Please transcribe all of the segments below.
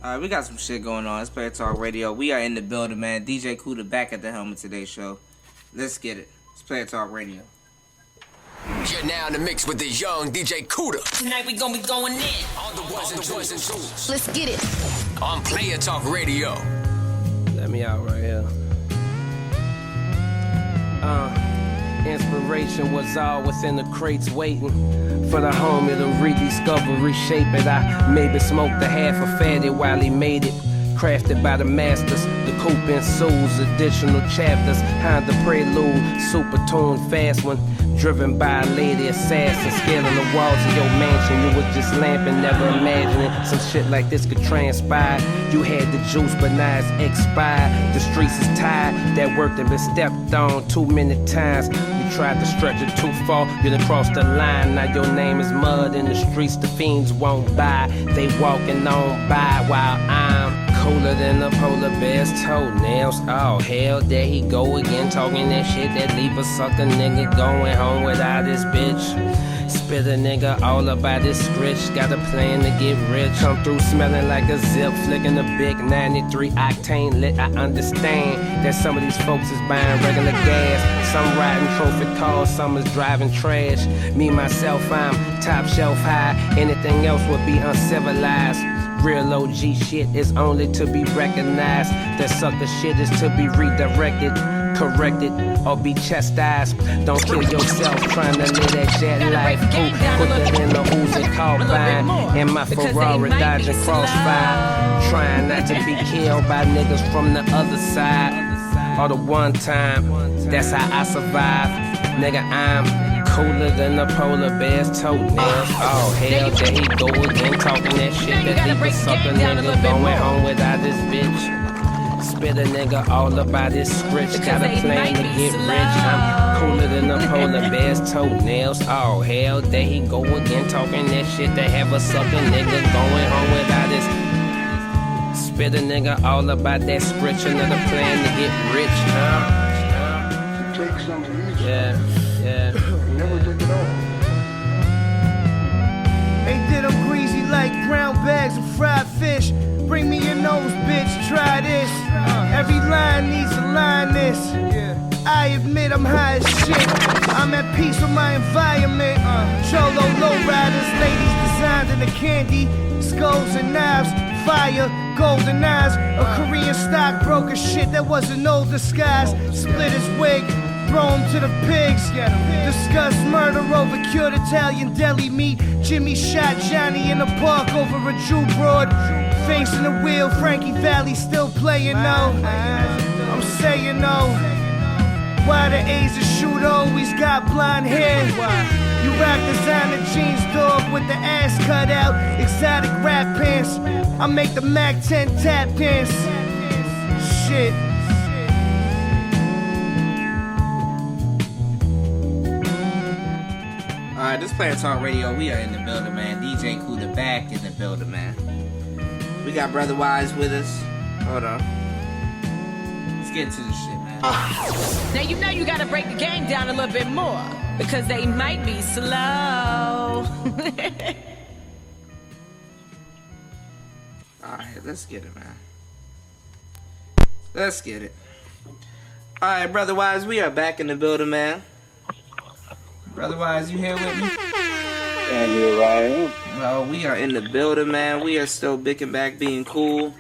Alright, we got some shit going on. It's Player Talk Radio. We are in the building, man. DJ Kuda back at the helm of today's show. Let's get it. It's Player Talk Radio. You're now in the mix with the young DJ Kuda. Tonight we gonna be going in. On the ones and twos. Let's get it. On Player Talk Radio. Let me out right here. Inspiration was all within the crates waiting for the homie to rediscover, reshape it. I maybe smoked a half a fatty while he made it. Crafted by the masters, the coupe ensues, additional chapters, behind the prelude, super tuned fast one, driven by a lady assassin, scaling the walls of your mansion. You was just lamping, never imagining some shit like this could transpire. You had the juice, but now it's expired. The streets is tired, that work that been stepped on too many times. You tried to stretch it too far, you done crossed the line. Now your name is mud in the streets, the fiends won't buy. They walking on by while I'm cooler than a polar bear's toenails. Oh hell, there he go again, talking that shit that leave a sucker nigga going home without his bitch. Spit a nigga all about his scritch. Got a plan to get rich. Come through smelling like a zip, flicking a big 93 octane lit. I understand that some of these folks is buying regular gas. Some riding trophy cars, some is driving trash. Me myself, I'm top shelf high. Anything else would be uncivilized. Real OG shit is only to be recognized. That sucker shit is to be redirected, corrected, or be chastised. Don't kill yourself trying to live that jet life. Put that in the Uzi carbine. And my Ferrari dodging crossfire. Trying not to be killed by niggas from the other side. Or the one time, that's how I survive. Nigga, I'm cooler than the polar bear's toenails. Oh hell, there he go again, talking that shit that leave a sucker nigga going home without his bitch. Spit a nigga all about his scritch. Got a plan to get rich. I'm cooler than the polar bear's toenails. Oh hell, there he go again, talking that shit that have a sucker nigga going home without his. Spit a nigga all about that scritch. Another plan to get rich, huh? Take some easy. Yeah. Never take it off. They did them greasy like brown bags of fried fish. Bring me your nose, bitch, try this. Every line needs a line this. I admit I'm high as shit. I'm at peace with my environment. Cholo lowriders, ladies designed in the candy. Skulls and knives, fire, golden eyes. A Korean stockbroker shit that was an old disguise. Split his wig, throw him to the pigs. Discuss murder over cured Italian deli meat. Jimmy shot Johnny in the park over a Jew broad. Facing the wheel, Frankie Valli still playing though. I'm saying no. Why the A's of shoot always got blonde hair? You rock designer jeans, dog, with the ass cut out. Exotic rap pants. I make the Mac 10 tap dance. Shit. Alright, this Player Talk Radio. We are in the building, man. DJ Kuda back in the building, man. We got Brother Wise with us. Hold on. Let's get into this shit, man. Now you know you gotta break the game down a little bit more because they might be slow. Alright, let's get it, man. Let's get it. Alright, Brother Wise, we are back in the building, man. Brother Wise, you here with me? And here I am. Well, we are in the building, man. We are still bicking back, being cool.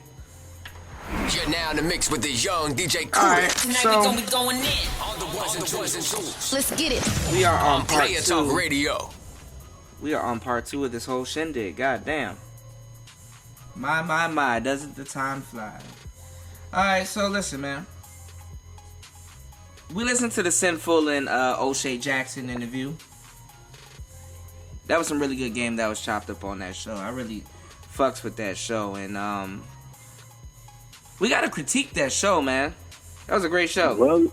You're now in the mix with the young DJ Kuda. Alright, Tonight so we gonna be going in. On the ones and twos. Let's get it. we are on part Player Talk 2. Radio. We are on part 2 of this whole shindig. God damn. My, doesn't the time fly? Alright, so listen, man. We listened to the Sinful and Oshay Jackson interview. That was some really good game that was chopped up on that show. I really fucks with that show. And we gotta critique that show, man. That was a great show. Well,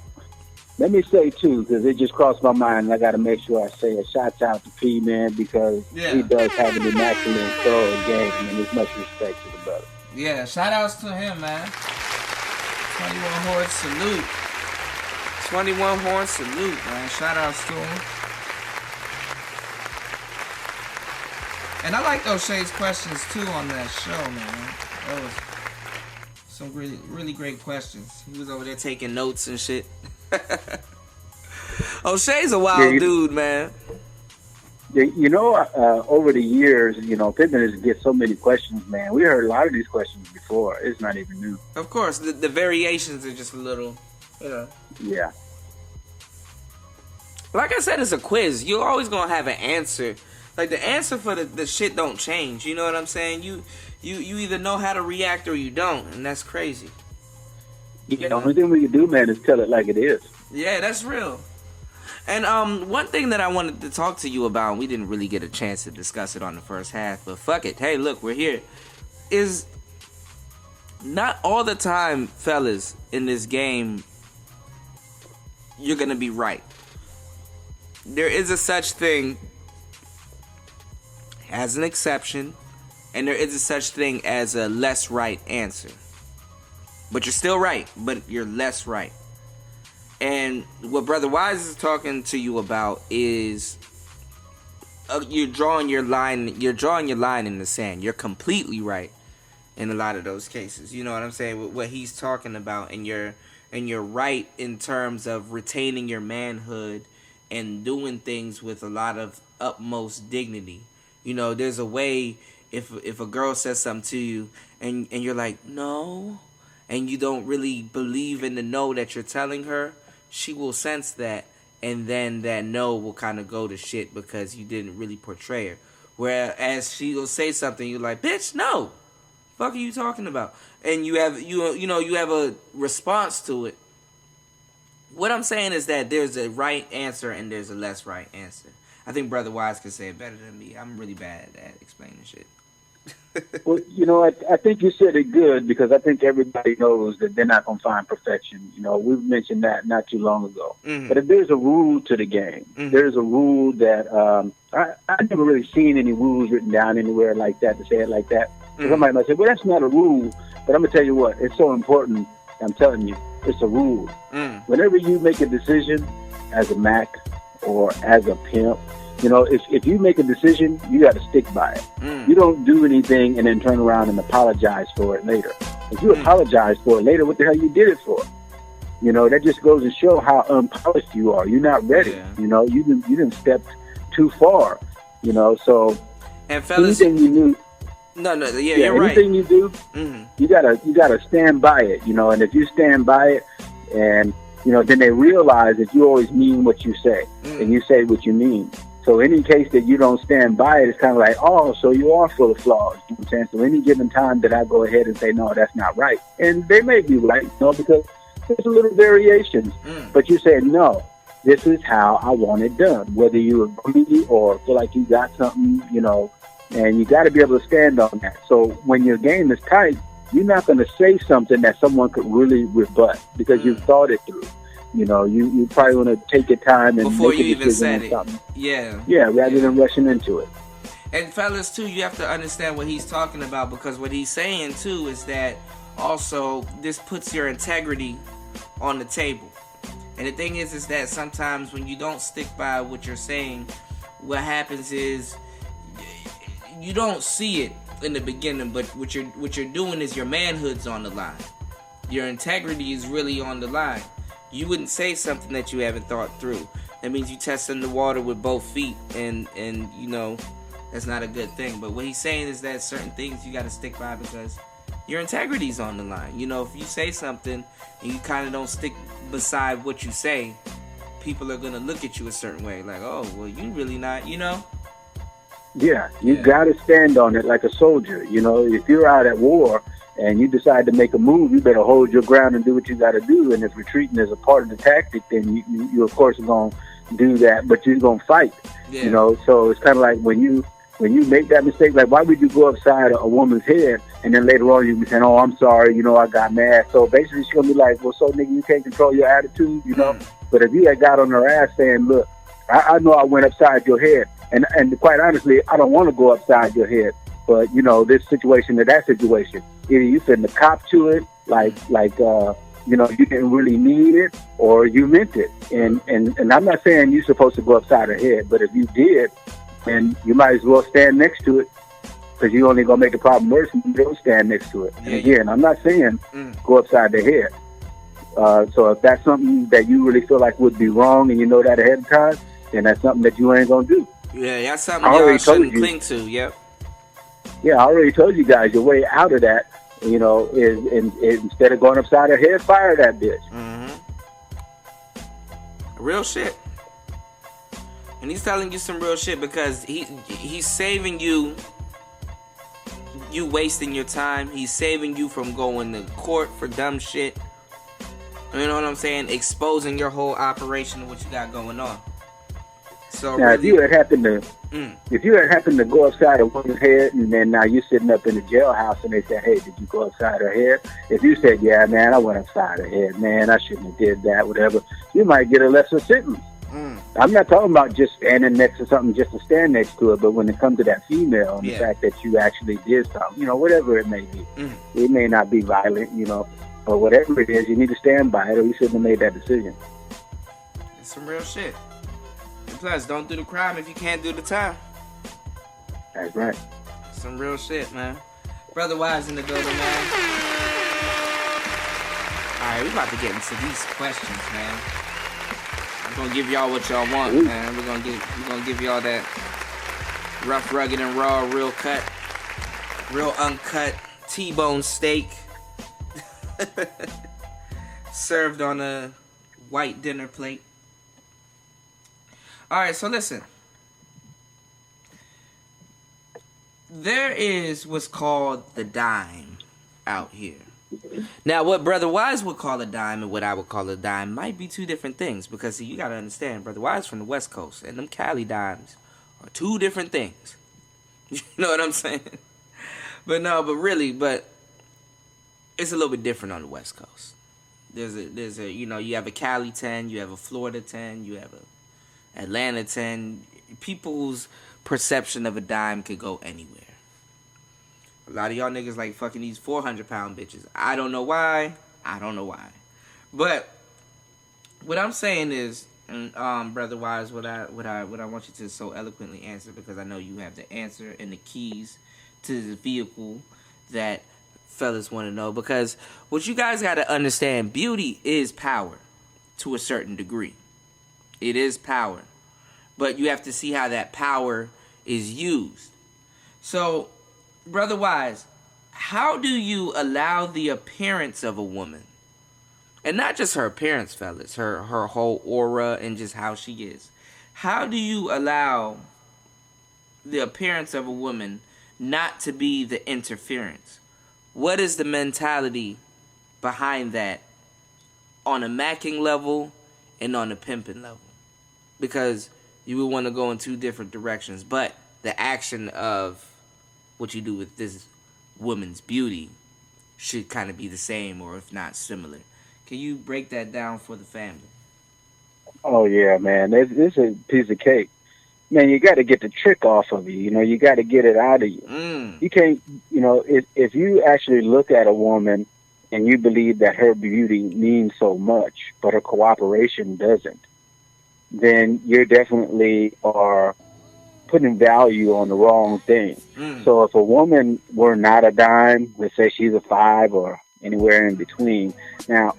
let me say, too, because it just crossed my mind, and I got to make sure I say a shout out to P, man, because he does have an immaculate, thorough game, and there's much respect to the brother. Yeah, shout outs to him, man. 21 Horn salute. 21 Horn salute, man. Shout outs to him. And I like O'Shea's questions too on that show, man. That was some really, really great questions. He was over there taking notes and shit. O'Shea's a wild dude, man. You know, over the years, you know, Pittman has get so many questions, man. We heard a lot of these questions before. It's not even new. Of course, the variations are just a little, you know. Yeah. Like I said, it's a quiz. You're always going to have an answer. Like, the answer for the shit don't change. You know what I'm saying? You either know how to react or you don't, and that's crazy. Yeah, the only thing we can do, man, is tell it like it is. Yeah, that's real. And one thing that I wanted to talk to you about, we didn't really get a chance to discuss it on the first half, but fuck it. Hey, look, we're here. Is not all the time, fellas, in this game, you're going to be right. There is a such thing as an exception, and there is a such thing as a less right answer. But you're still right, but you're less right. And what Brother Wise is talking to you about is you're drawing your line. You're drawing your line in the sand. You're completely right in a lot of those cases. You know what I'm saying? What he's talking about, and you're right in terms of retaining your manhood and doing things with a lot of utmost dignity. You know, there's a way if a girl says something to you and you're like, no, and you don't really believe in the no that you're telling her, she will sense that, and then that no will kind of go to shit because you didn't really portray her. Whereas she will say something, you're like, bitch, no, fuck are you talking about? And you have a response to it. What I'm saying is that there's a right answer and there's a less right answer. I think Brother Wise can say it better than me. I'm really bad at explaining shit. Well, you know, I think you said it good, because I think everybody knows that they're not going to find perfection. You know, we've mentioned that not too long ago. Mm-hmm. But if there's a rule to the game, there's a rule that I've never really seen any rules written down anywhere like that, to say it like that. Somebody might say, well, that's not a rule. But I'm going to tell you what, it's so important. I'm telling you, it's a rule. Whenever you make a decision as a Mac or as a pimp, you know, if you make a decision, you got to stick by it. You don't do anything and then turn around and apologize for it later. If you apologize for it later, what the hell you did it for? You know, that just goes to show how unpolished you are. You're not ready. Yeah. You know, you didn't step too far. You know, so and fellas, anything you do, you're right. Anything you do, you gotta stand by it. You know, and if you stand by it, and you know, then they realize that you always mean what you say, and you say what you mean. So any case that you don't stand by it, it's kind of like, oh, so you are full of flaws. You know what I'm saying? So any given time that I go ahead and say, no, that's not right. And they may be right, you know, because there's a little variations. But you say, no, this is how I want it done. Whether you agree or feel like you got something, you know, and you got to be able to stand on that. So when your game is tight, you're not going to say something that someone could really rebut, because you've thought it through. You know, you probably want to take your time and before make you a even said on it. Something. Yeah, rather than rushing into it. And fellas, too, you have to understand what he's talking about, because what he's saying, too, is that also this puts your integrity on the table. And the thing is that sometimes when you don't stick by what you're saying, what happens is you don't see it in the beginning, but what you're doing is your manhood's on the line. Your integrity is really on the line. You wouldn't say something that you haven't thought through. That means you testing the water with both feet, and you know, that's not a good thing. But what he's saying is that certain things you got to stick by because your integrity's on the line. You know, if you say something and you kind of don't stick beside what you say, people are going to look at you a certain way. Like, oh, well, you really not, you know? Yeah, you got to stand on it like a soldier. You know, if you're out at war and you decide to make a move, you better hold your ground and do what you got to do. And if retreating is a part of the tactic, then you of course, are going to do that, but you're going to fight. Yeah. You know, so it's kind of like when you make that mistake, like, why would you go upside a woman's head and then later on you be saying, oh, I'm sorry, you know, I got mad. So basically she's going to be like, well, so nigga, you can't control your attitude, you know? But if you had got on her ass saying, look, I know I went upside your head, and quite honestly, I don't want to go upside your head. But, you know, this situation to that situation, either you finna cop to it, like you know, you didn't really need it, or you meant it. And I'm not saying you're supposed to go upside her head, but if you did, then you might as well stand next to it. because you're only going to make the problem worse when you don't stand next to it. And again, I'm not saying go upside the head. So if that's something that you really feel like would be wrong and you know that ahead of time, then that's something that you ain't going to do. Yeah, that's something y'all shouldn't cling to, yep. Yeah, I already told you guys your way out of that, you know, is instead of going upside her head, fire that bitch. Real shit. And he's telling you some real shit because he's saving you wasting your time. He's saving you from going to court for dumb shit. You know what I'm saying? Exposing your whole operation of what you got going on. So now, really, if you had happened to go upside a woman's head, and then now you're sitting up in the jailhouse, and they say, "Hey, did you go upside her head?" If you said, "Yeah, man, I went upside her head, man, I shouldn't have did that," whatever, you might get a lesser sentence. I'm not talking about just standing next to something just to stand next to it, but when it comes to that female and the fact that you actually did something, you know, whatever it may be, it may not be violent, you know, but whatever it is, you need to stand by it, or you shouldn't have made that decision. It's some real shit. And plus, don't do the crime if you can't do the time. That's right. Some real shit, man. Brother Wise in the building, man. Alright, we about to get into these questions, man. I'm gonna give y'all what y'all want, man. We're gonna give y'all that rough, rugged, and raw, real cut, real uncut T-bone steak. Served on a white dinner plate. Alright, so listen. There is what's called the dime out here. Now, what Brother Wise would call a dime and what I would call a dime might be two different things. Because, see, you got to understand, Brother Wise from the West Coast, and them Cali dimes are two different things. You know what I'm saying? But it's a little bit different on the West Coast. There's a you know, you have a Cali 10, you have a Florida 10, you have a Atlanta 10. People's perception of a dime could go anywhere. A lot of y'all niggas like fucking these 400-pound bitches. I don't know why. But what I'm saying is, Brother Wise, what I want you to so eloquently answer, because I know you have the answer and the keys to the vehicle that fellas want to know. Because what you guys got to understand, beauty is power to a certain degree. It is power. But you have to see how that power is used. So, Brother Wise, how do you allow the appearance of a woman, and not just her appearance, fellas, her whole aura and just how she is, how do you allow the appearance of a woman not to be the interference? What is the mentality behind that on a macking level and on a pimping level? Because you would want to go in two different directions, but the action of what you do with this woman's beauty should kind of be the same, or if not similar. Can you break that down for the family? Oh, yeah, man. It's a piece of cake. Man, you got to get the trick off of you. You know, you got to get it out of you. You can't, you know, if you actually look at a woman and you believe that her beauty means so much, but her cooperation doesn't, then you definitely are putting value on the wrong thing. So if a woman were not a dime, let's say she's a 5 or anywhere in between. Now,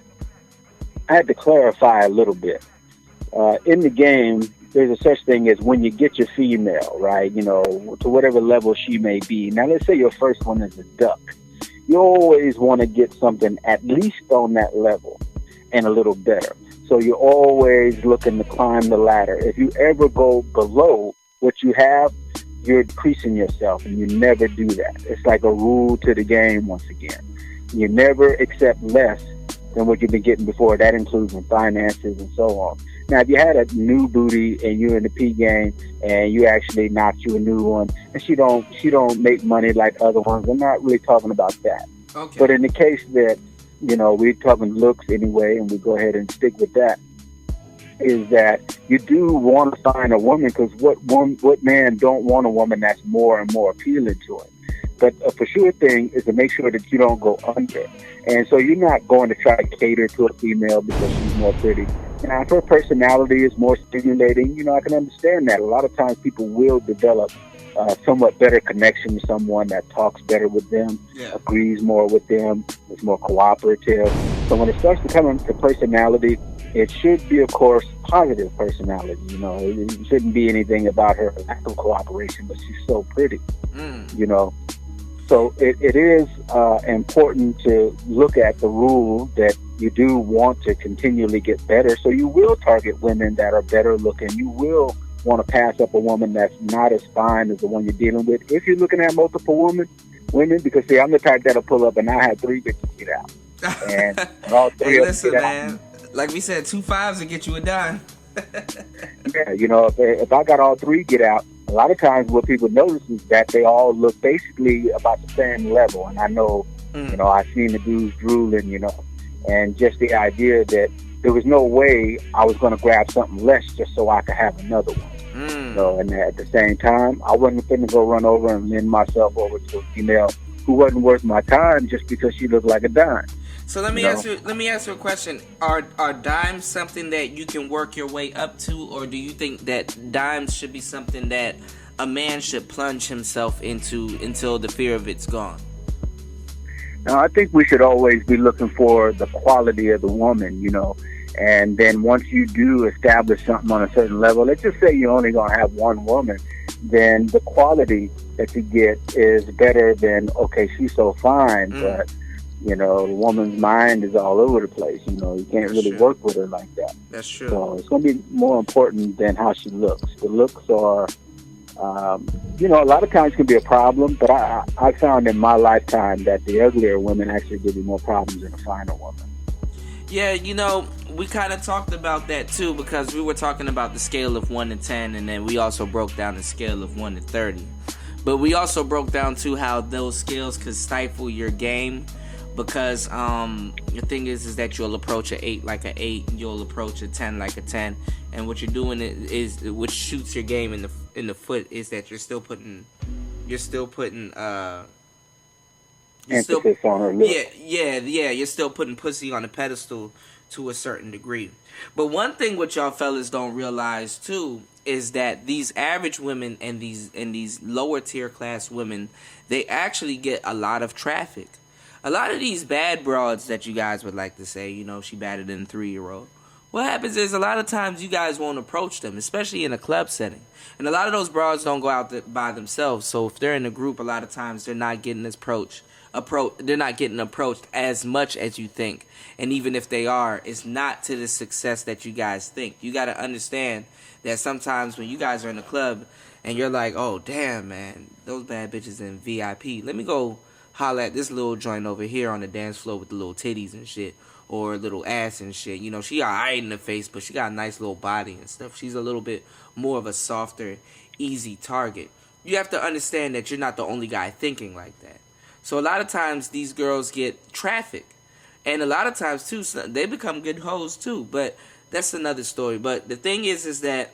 I had to clarify a little bit. In the game, there's a such thing as when you get your female, right, you know, to whatever level she may be. Now, let's say your first one is a duck. You always want to get something at least on that level and a little better. So you're always looking to climb the ladder. If you ever go below what you have, you're decreasing yourself, and you never do that. It's like a rule to the game once again. You never accept less than what you've been getting before. That includes in finances and so on. Now, if you had a new booty and you're in the P game and you actually knocked you a new one, and she don't make money like other ones, I'm not really talking about that. Okay. But in the case that, you know, we're talking looks anyway, and we go ahead and stick with that, is that you do want to find a woman, because what man don't want a woman that's more and more appealing to him? But a for sure thing is to make sure that you don't go under. And so you're not going to try to cater to a female because she's more pretty. Now, if her personality is more stimulating, you know, I can understand that. A lot of times people will develop somewhat better connection with someone, that talks better with them, agrees more with them, is more cooperative. So when it starts to come into personality, it should be, of course, positive personality. You know, it shouldn't be anything about her lack of cooperation, but she's so pretty. You know, so it is important to look at the rule that you do want to continually get better. So you will target women that are better looking. You will want to pass up a woman that's not as fine as the one you're dealing with. If you're looking at multiple women, because see, I'm the type that'll pull up and I had 3 bitches get out. And all 3 hey, of listen, them man. out. Like we said, 2 5s will get you a dime. Yeah, you know, if I got all 3 get out, a lot of times what people notice is that they all look basically about the same level. And I know, you know, I've seen the dudes drooling, you know, and just the idea that there was no way I was going to grab something less just so I could have another one. So, and at the same time, I wasn't going to go run over and lend myself over to a female who wasn't worth my time just because she looked like a dime. So let me ask you a question. Are dimes something that you can work your way up to, or do you think that dimes should be something that a man should plunge himself into until the fear of it's gone? Now, I think we should always be looking for the quality of the woman, you know. And then once you do establish something on a certain level, let's just say you're only going to have one woman, then the quality that you get is better than, okay, she's so fine, but, you know, the woman's mind is all over the place. You know, you can't really work with her like that. That's true. So it's going to be more important than how she looks. The looks are, you know, a lot of times can be a problem, but I found in my lifetime that the uglier women actually give you more problems than a finer woman. Yeah, you know, we kind of talked about that too, because we were talking about the scale of 1 to 10, and then we also broke down the scale of 1 to 30. But we also broke down too how those scales could stifle your game, because the thing is that you'll approach an 8 like an 8, and you'll approach a 10 like a 10, and what you're doing is which shoots your game in the foot is that you're still putting emphasis on her look. Yeah. You're still putting pussy on a pedestal to a certain degree. But one thing what y'all fellas don't realize too is that these average women and these lower tier class women, they actually get a lot of traffic. A lot of these bad broads that you guys would like to say, you know, she better than a 3-year-old. What happens is a lot of times you guys won't approach them, especially in a club setting. And a lot of those broads don't go out by themselves. So if they're in a group, a lot of times they're not getting they're not getting approached as much as you think. And even if they are, it's not to the success that you guys think. You got to understand that sometimes when you guys are in a club and you're like, oh, damn, man, those bad bitches in VIP. Let me go holler at this little joint over here on the dance floor with the little titties and shit, or a little ass and shit. You know, she all right in the face, but she got a nice little body and stuff. She's a little bit more of a softer, easy target. You have to understand that you're not the only guy thinking like that. So a lot of times these girls get trafficked. And a lot of times, too, they become good hoes, too. But that's another story. But the thing is that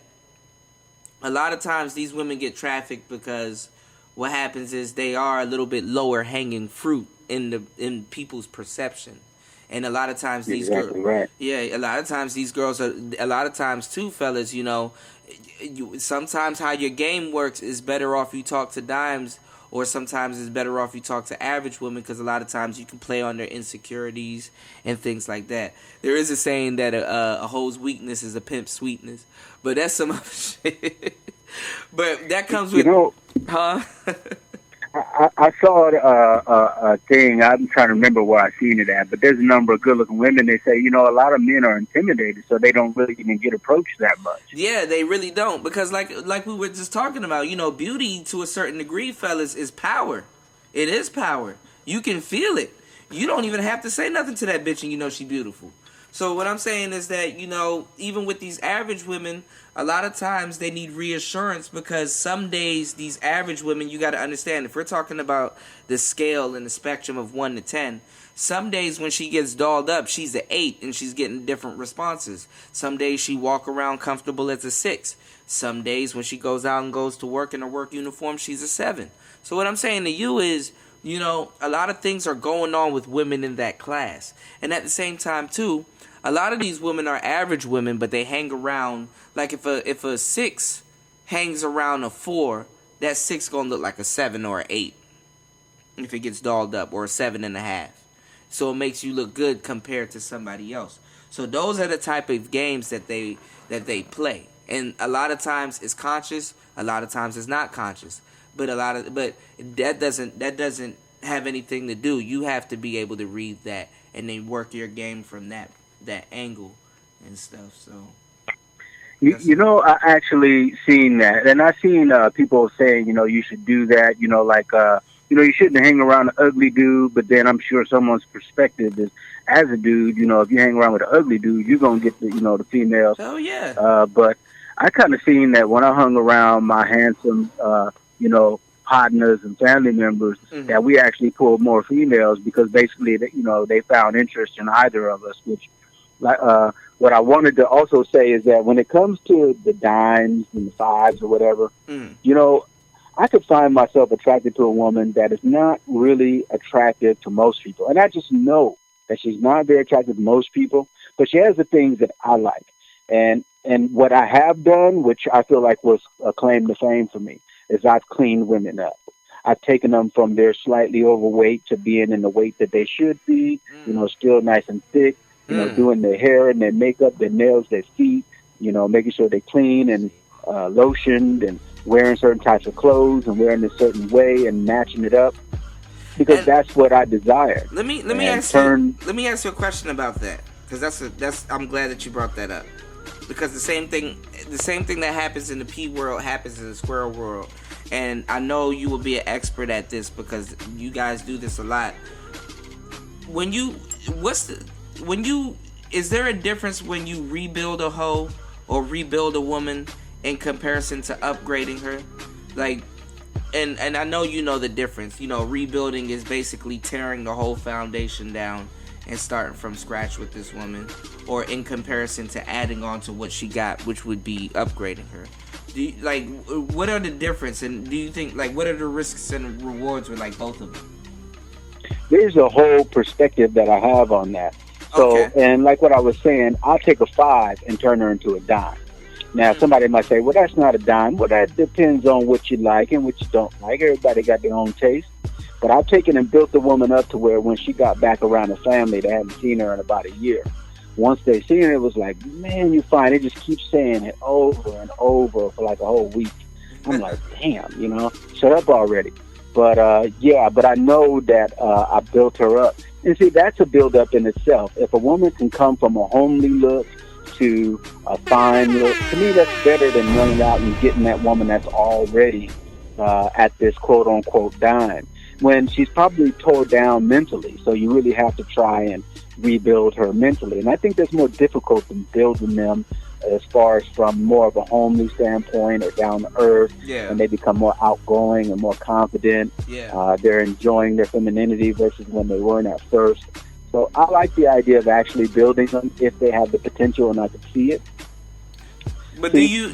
a lot of times these women get trafficked because what happens is they are a little bit lower hanging fruit in people's perception. And a lot of times these girls, right. Yeah, a lot of times these girls are, a lot of times too, fellas, you know, sometimes how your game works is better off you talk to dimes, or sometimes it's better off you talk to average women, because a lot of times you can play on their insecurities and things like that. There is a saying that a hoe's weakness is a pimp's sweetness, but that's some other shit. But that comes with, you know, huh? I saw a thing. I'm trying to remember where I seen it at, but there's a number of good-looking women. They say, you know, a lot of men are intimidated, so they don't really even get approached that much. Yeah, they really don't, because like we were just talking about, you know, beauty to a certain degree, fellas, is power. It is power. You can feel it. You don't even have to say nothing to that bitch, and you know she beautiful. So what I'm saying is that, you know, even with these average women, a lot of times they need reassurance, because some days these average women, you got to understand, if we're talking about the scale and the spectrum of 1 to 10, some days when she gets dolled up, she's an 8 and she's getting different responses. Some days she walk around comfortable as a 6. Some days when she goes out and goes to work in her work uniform, she's a 7. So what I'm saying to you is, you know, a lot of things are going on with women in that class. And at the same time, too, a lot of these women are average women, but they hang around, like if a 6 hangs around a 4, that 6 gonna look like a 7 or an 8 if it gets dolled up, or a 7.5. So it makes you look good compared to somebody else. So those are the type of games that they play, and a lot of times it's conscious, a lot of times it's not conscious. But that doesn't have anything to do. You have to be able to read that and then work your game from that angle and stuff. So you know, I actually seen that, and I seen people saying, you know, you should do that. You know, like you know, you shouldn't hang around an ugly dude. But then I'm sure someone's perspective is, as a dude, you know, if you hang around with an ugly dude, you're gonna get the females. Oh yeah. But I kind of seen that when I hung around my handsome, partners and family members, that we actually pulled more females because basically, they found interest in either of us. Which, what I wanted to also say is that when it comes to the dimes and the 5s or whatever, I could find myself attracted to a woman that is not really attractive to most people, and I just know that she's not very attractive to most people, but she has the things that I like. And what I have done, which I feel like was a claim to fame for me, is I've cleaned women up. I've taken them from their slightly overweight to being in the weight that they should be, still nice and thick, doing their hair and their makeup, their nails, their feet, making sure they're clean and lotioned and wearing certain types of clothes and wearing a certain way and matching it up. Because that's what I desire. Let me ask you a question about that, because I'm glad that you brought that up. Because the same thing that happens in the P world happens in the squirrel world, and I know you will be an expert at this because you guys do this a lot. Is there a difference when you rebuild a hoe or rebuild a woman in comparison to upgrading her? Like, and I know you know the difference. Rebuilding is basically tearing the whole foundation down and starting from scratch with this woman, or in comparison to adding on to what she got, which would be upgrading her. What are the difference, and do you think, what are the risks and rewards with both of them? There's a whole perspective that I have on that. So, okay. And like what I was saying, I'll take a 5 and turn her into a dime. Now, somebody might say, well, that's not a dime. Well, that depends on what you like and what you don't like. Everybody got their own taste. But I've taken and built the woman up to where when she got back around the family, they hadn't seen her in about a year. Once they seen her, it was like, man, you fine. They just keep saying it over and over for like a whole week. I'm like, damn, shut up already. But, but I know that I built her up. And see, that's a build-up in itself. If a woman can come from a homely look to a fine look, to me, that's better than running out and getting that woman that's already at this quote-unquote dime, when she's probably tore down mentally. So you really have to try and rebuild her mentally. And I think that's more difficult than building them as far as from more of a homely standpoint or down to earth. Yeah. And they become more outgoing and more confident. Yeah. They're enjoying their femininity versus when they weren't at first. So I like the idea of actually building them if they have the potential and I can see it. But do you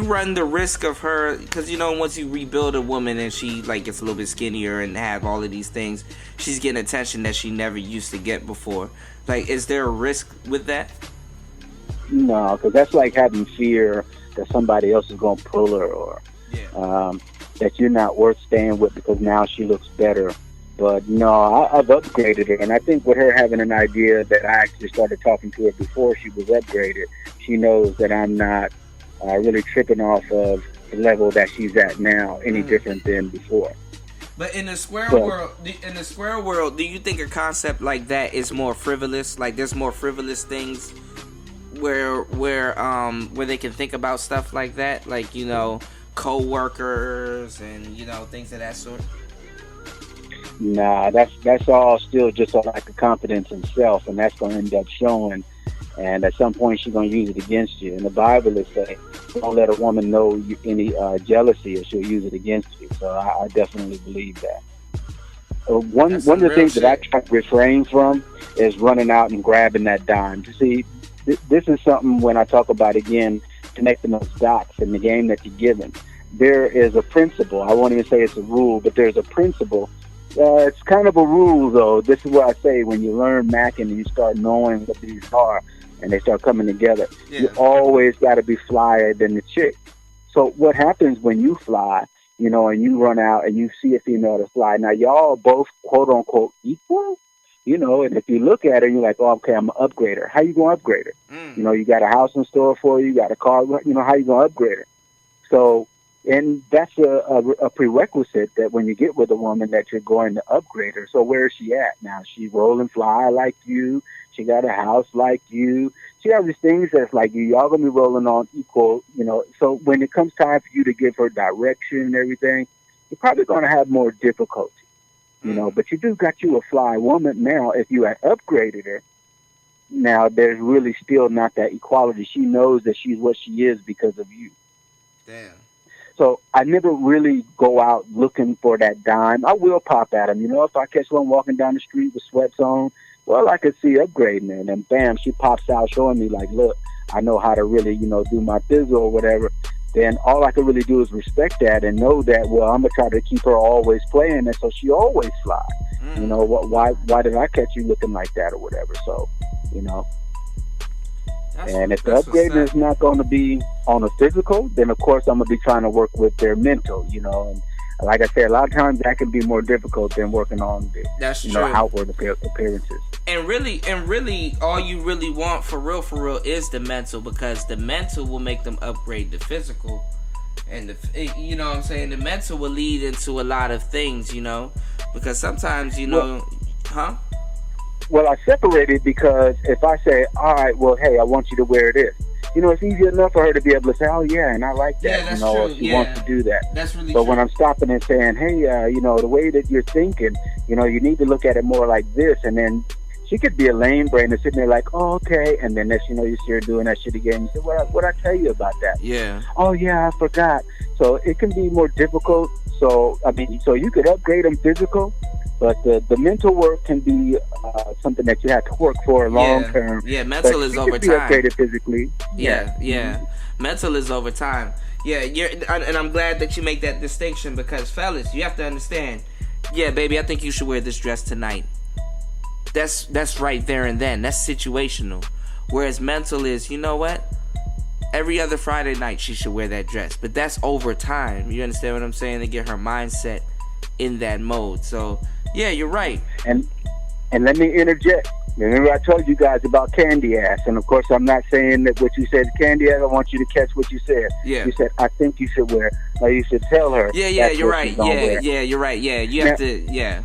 run the risk of her, because once you rebuild a woman and she gets a little bit skinnier and have all of these things, she's getting attention that she never used to get before. Is there a risk with that? No, because that's like having fear that somebody else is going to pull her, or that you're not worth staying with because now she looks better. But no, I've upgraded her, and I think with her having an idea that I actually started talking to her before she was upgraded, she knows that I'm not really tripping off of the level that she's at now any different than before. But in the squirrel world, do you think a concept like that is more frivolous? There's more frivolous things where they can think about stuff like that, co-workers and things of that sort. Nah, that's all still just a confidence in self, and that's going to end up showing. And at some point, she's going to use it against you. And the Bible is saying, don't let a woman know any jealousy, or she'll use it against you. So I definitely believe that. One of the things that I try to refrain from is running out and grabbing that dime. See, this is something when I talk about, again, connecting those dots in the game that you're given. There is a principle. I won't even say it's a rule, but there's a principle. It's kind of a rule, though. This is what I say: when you learn macking and you start knowing what these are, and they start coming together, you always got to be flyer than the chick. So what happens when you fly, you know, and you run out and you see a female to fly? Now, y'all both, quote unquote, equal, you know, and if you look at her, you're like, oh, okay, I'm going to upgrade her. How you going to upgrade her? You know, you got a house in store for you, you got a car, you know, how you going to upgrade her? So, and that's a prerequisite that when you get with a woman that you're going to upgrade her. So where is she at now? She roll and fly like you. She got a house like you. She has these things that's like you. Y'all going to be rolling on equal, you know. So when it comes time for you to give her direction and everything, you're probably going to have more difficulty, you know. But you do got you a fly woman. Now, if you had upgraded her, now there's really still not that equality. She knows that she's what she is because of you. Damn. So I never really go out looking for that dime. I will pop at him. You know, if I catch one walking down the street with sweats on, well, I could see upgrading her. And then, bam, she pops out showing me, like, look, I know how to really, you know, do my thizzle or whatever. Then all I can really do is respect that and know that, well, I'm going to try to keep her always playing. And so she always flies. You know, why did I catch you looking like that or whatever? So, you know. And if the upgrading is not going to be on a physical, then of course I'm going to be trying to work with their mental, you know. And like I said, a lot of times that can be more difficult than working on the you know, outward appearances. And really, all you really want for real is the mental, because the mental will make them upgrade the physical. And you know what I'm saying? The mental will lead into a lot of things, you know, because sometimes, you know, Well, I separated because if I say, all right, well, hey, I want you to wear this, you know, it's easy enough for her to be able to say, oh, yeah, and I like that, that's you know, true. or she wants to do that. That's really but true. When I'm stopping and saying, hey, you know, the way that you're thinking, you know, you need to look at it more like this, and then she could be a lame brain and sitting there like, oh, okay, and then next you know, you see her doing that shit again. You say, what I tell you about that? Yeah. Oh, yeah, I forgot. So it can be more difficult. So, I mean, so you could upgrade them physical, but the mental work can be something that you have to work for long term. Yeah, mental is over time. Upgraded physically. Yeah. Mental is over time. Yeah, and I'm glad that you make that distinction, because fellas, you have to understand. Yeah, baby, I think you should wear this dress tonight. That's right there and then. That's situational. Whereas mental is, you know what? Every other Friday night she should wear that dress. But that's over time. You understand what I'm saying? To get her mindset in that mode. So yeah, you're right. And let me interject. Remember I told you guys about candy ass, and of course I'm not saying that what you said is candy ass. I want you to catch what you said. Yeah. You said, I think you should wear, or you should tell her. Yeah, you're right. Yeah, you're right. Yeah, you have to.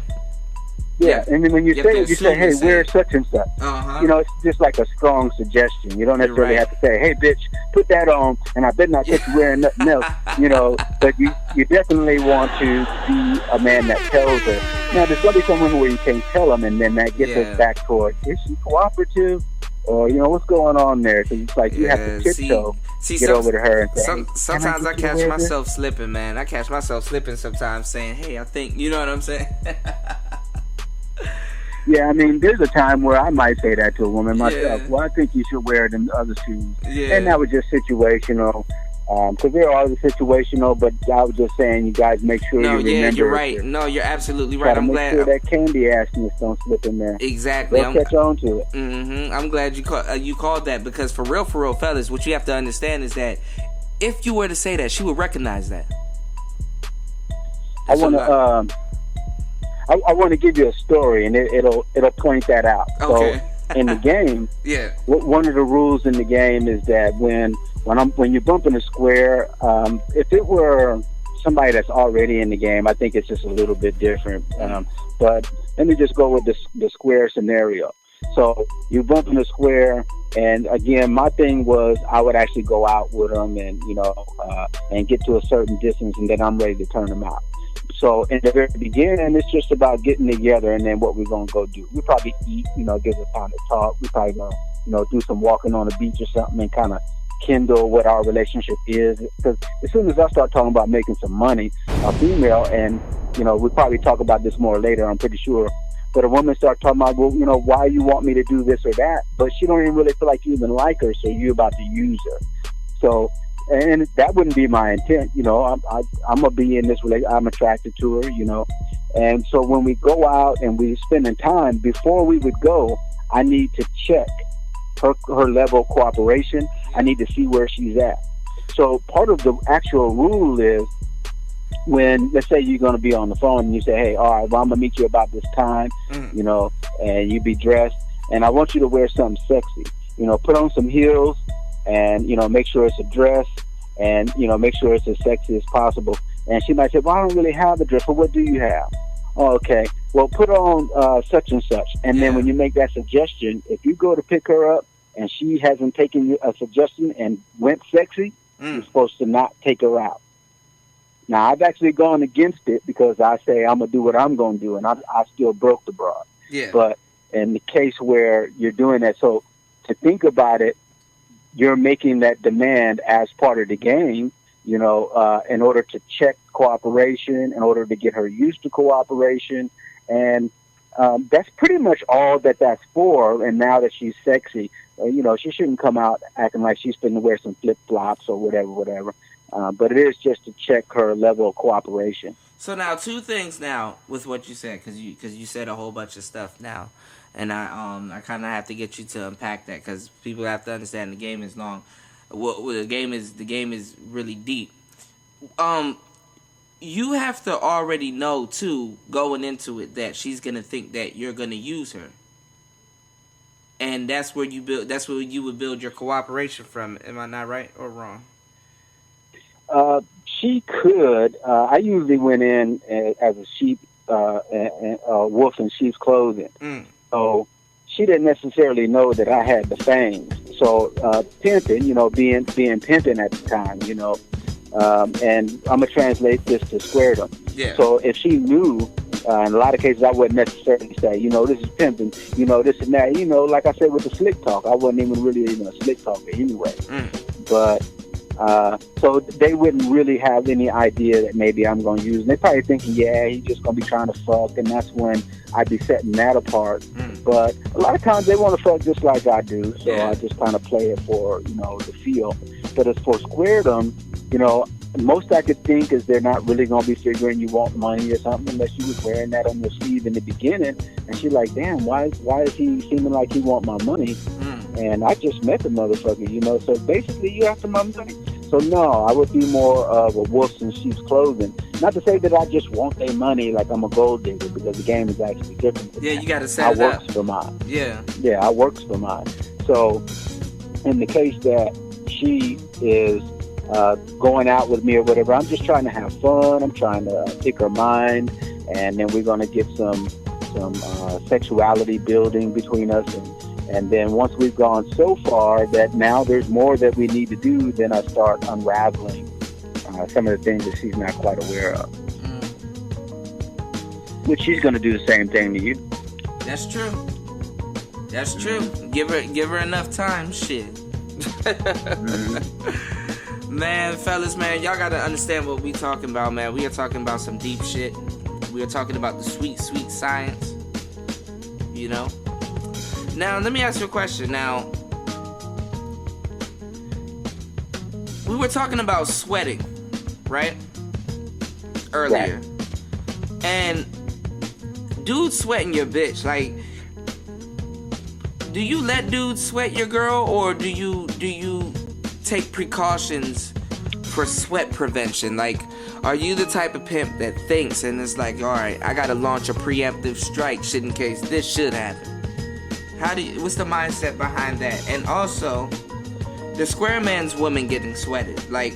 Yeah, and then when you say it, you say, hey, wear such and such. Uh-huh. You know, it's just like a strong suggestion. You don't necessarily have to say, hey, bitch, put that on, and I better not catch you wearing nothing else, you know. But you definitely want to be a man that tells her. Now, there's going to be some women where you can't tell them, and then that gets us back toward, is she cooperative? Or, you know, what's going on there? So it's like you have to tiptoe, get over to her and say, sometimes I catch myself slipping, man. I catch myself slipping sometimes saying, hey, I think, you know what I'm saying? Yeah, I mean, there's a time where I might say that to a woman myself. Well, I think you should wear them other shoes. Yeah. And that was just situational. Because there are the situational, but I was just saying, you guys make sure you remember. No, you're right. No, you're absolutely right. I'm glad. Make sure that candy assness don't slip in there. Exactly. They'll catch on to it. Mm-hmm. I'm glad you called that, because for real, fellas, what you have to understand is that if you were to say that, she would recognize that. I want to give you a story, and it'll point that out. Okay. So in the game, one of the rules in the game is that when you bump in a square, if it were somebody that's already in the game, I think it's just a little bit different. But let me just go with the square scenario. So you bump in the square, and again, my thing was I would actually go out with them, and and get to a certain distance, and then I'm ready to turn them out. So in the very beginning, it's just about getting together, and then what we're going to go do. We probably eat, give us time to talk. We probably going to, do some walking on the beach or something and kind of kindle what our relationship is. Because as soon as I start talking about making some money, a female, and, we'll probably talk about this more later, I'm pretty sure. But a woman starts talking about, well, why you want me to do this or that? But she don't even really feel like you even like her, so you're about to use her. So... and that wouldn't be my intent, I'm gonna be in this relationship. I'm attracted to her, and so when we go out and we spending time, before we would go, I need to check her level of cooperation. I need to see where she's at. So part of the actual rule is when, let's say you're going to be on the phone and you say, hey, all right, well, I'm going to meet you about this time, you know, and you be dressed, and I want you to wear something sexy. You know, put on some heels and, you know, make sure it's a dress and, you know, make sure it's as sexy as possible. And she might say, well, I don't really have a dress. Well, what do you have? Oh, okay. Well, put on such and such. And then when you make that suggestion, if you go to pick her up and she hasn't taken a suggestion and went sexy, you're supposed to not take her out. Now, I've actually gone against it because I say I'm going to do what I'm going to do, and I still broke the broad. Yeah. But in the case where you're doing that, so to think about it, you're making that demand as part of the game, you know, in order to check cooperation, in order to get her used to cooperation. And that's pretty much all that's for. And now that she's sexy, you know, she shouldn't come out acting like she's going to wear some flip-flops or whatever. But it is just to check her level of cooperation. So now, two things now with what you said, because you said a whole bunch of stuff now, and I kind of have to get you to unpack that because people have to understand the game is long. Well, the game is really deep. You have to already know too, going into it, that she's gonna think that you're gonna use her, and that's where you build. That's where you would build your cooperation from. Am I not right or wrong? She could. I usually went in as a sheep, a wolf in sheep's clothing. So she didn't necessarily know that I had the fangs. So pimping, you know, being pimping at the time, you know, and I'm gonna translate this to squaredom. Yeah. So if she knew, in a lot of cases, I wouldn't necessarily say, you know, this is pimping, you know, this and that. You know, like I said with the slick talk, I wasn't even a slick talker anyway. But so they wouldn't really have any idea that maybe I'm going to use. And they probably thinking, yeah, he's just going to be trying to fuck, and that's when I'd be setting that apart. But a lot of times they want to fuck just like I do, so I just kind of play it for, you know, the feel. But as for squaredom, you know, most I could think is they're not really going to be figuring you want money or something unless you was wearing that on your sleeve in the beginning. And she's like, damn, why is he seeming like he want my money? And I just met the motherfucker, you know, so basically you after my money. So no, I would be more of a wolf in sheep's clothing. Not to say that I just want their money like I'm a gold digger, because the game is actually different. Yeah, you got to set it up. I works for mine. Yeah. Yeah, I works for mine. So in the case that she is going out with me or whatever, I'm just trying to have fun. I'm trying to pick her mind, and then we're going to get some sexuality building between us. And then once we've gone so far that now there's more that we need to do, then I start unraveling some of the things that she's not quite aware of. Which she's going to do the same thing to you. That's true. That's true. Give her enough time. Shit. Man, fellas, man, y'all got to understand what we talking about, man. We are talking about some deep shit. We are talking about the sweet, sweet science. You know? Now, let me ask you a question. Now, we were talking about sweating, right? Earlier. Right. And dudes sweating your bitch. Like, do you let dudes sweat your girl, or do you take precautions for sweat prevention? Like, are you the type of pimp that thinks and it's like, all right, I gotta launch a preemptive strike shit in case this should happen? What's the mindset behind that? And also, the square man's woman getting sweated, like,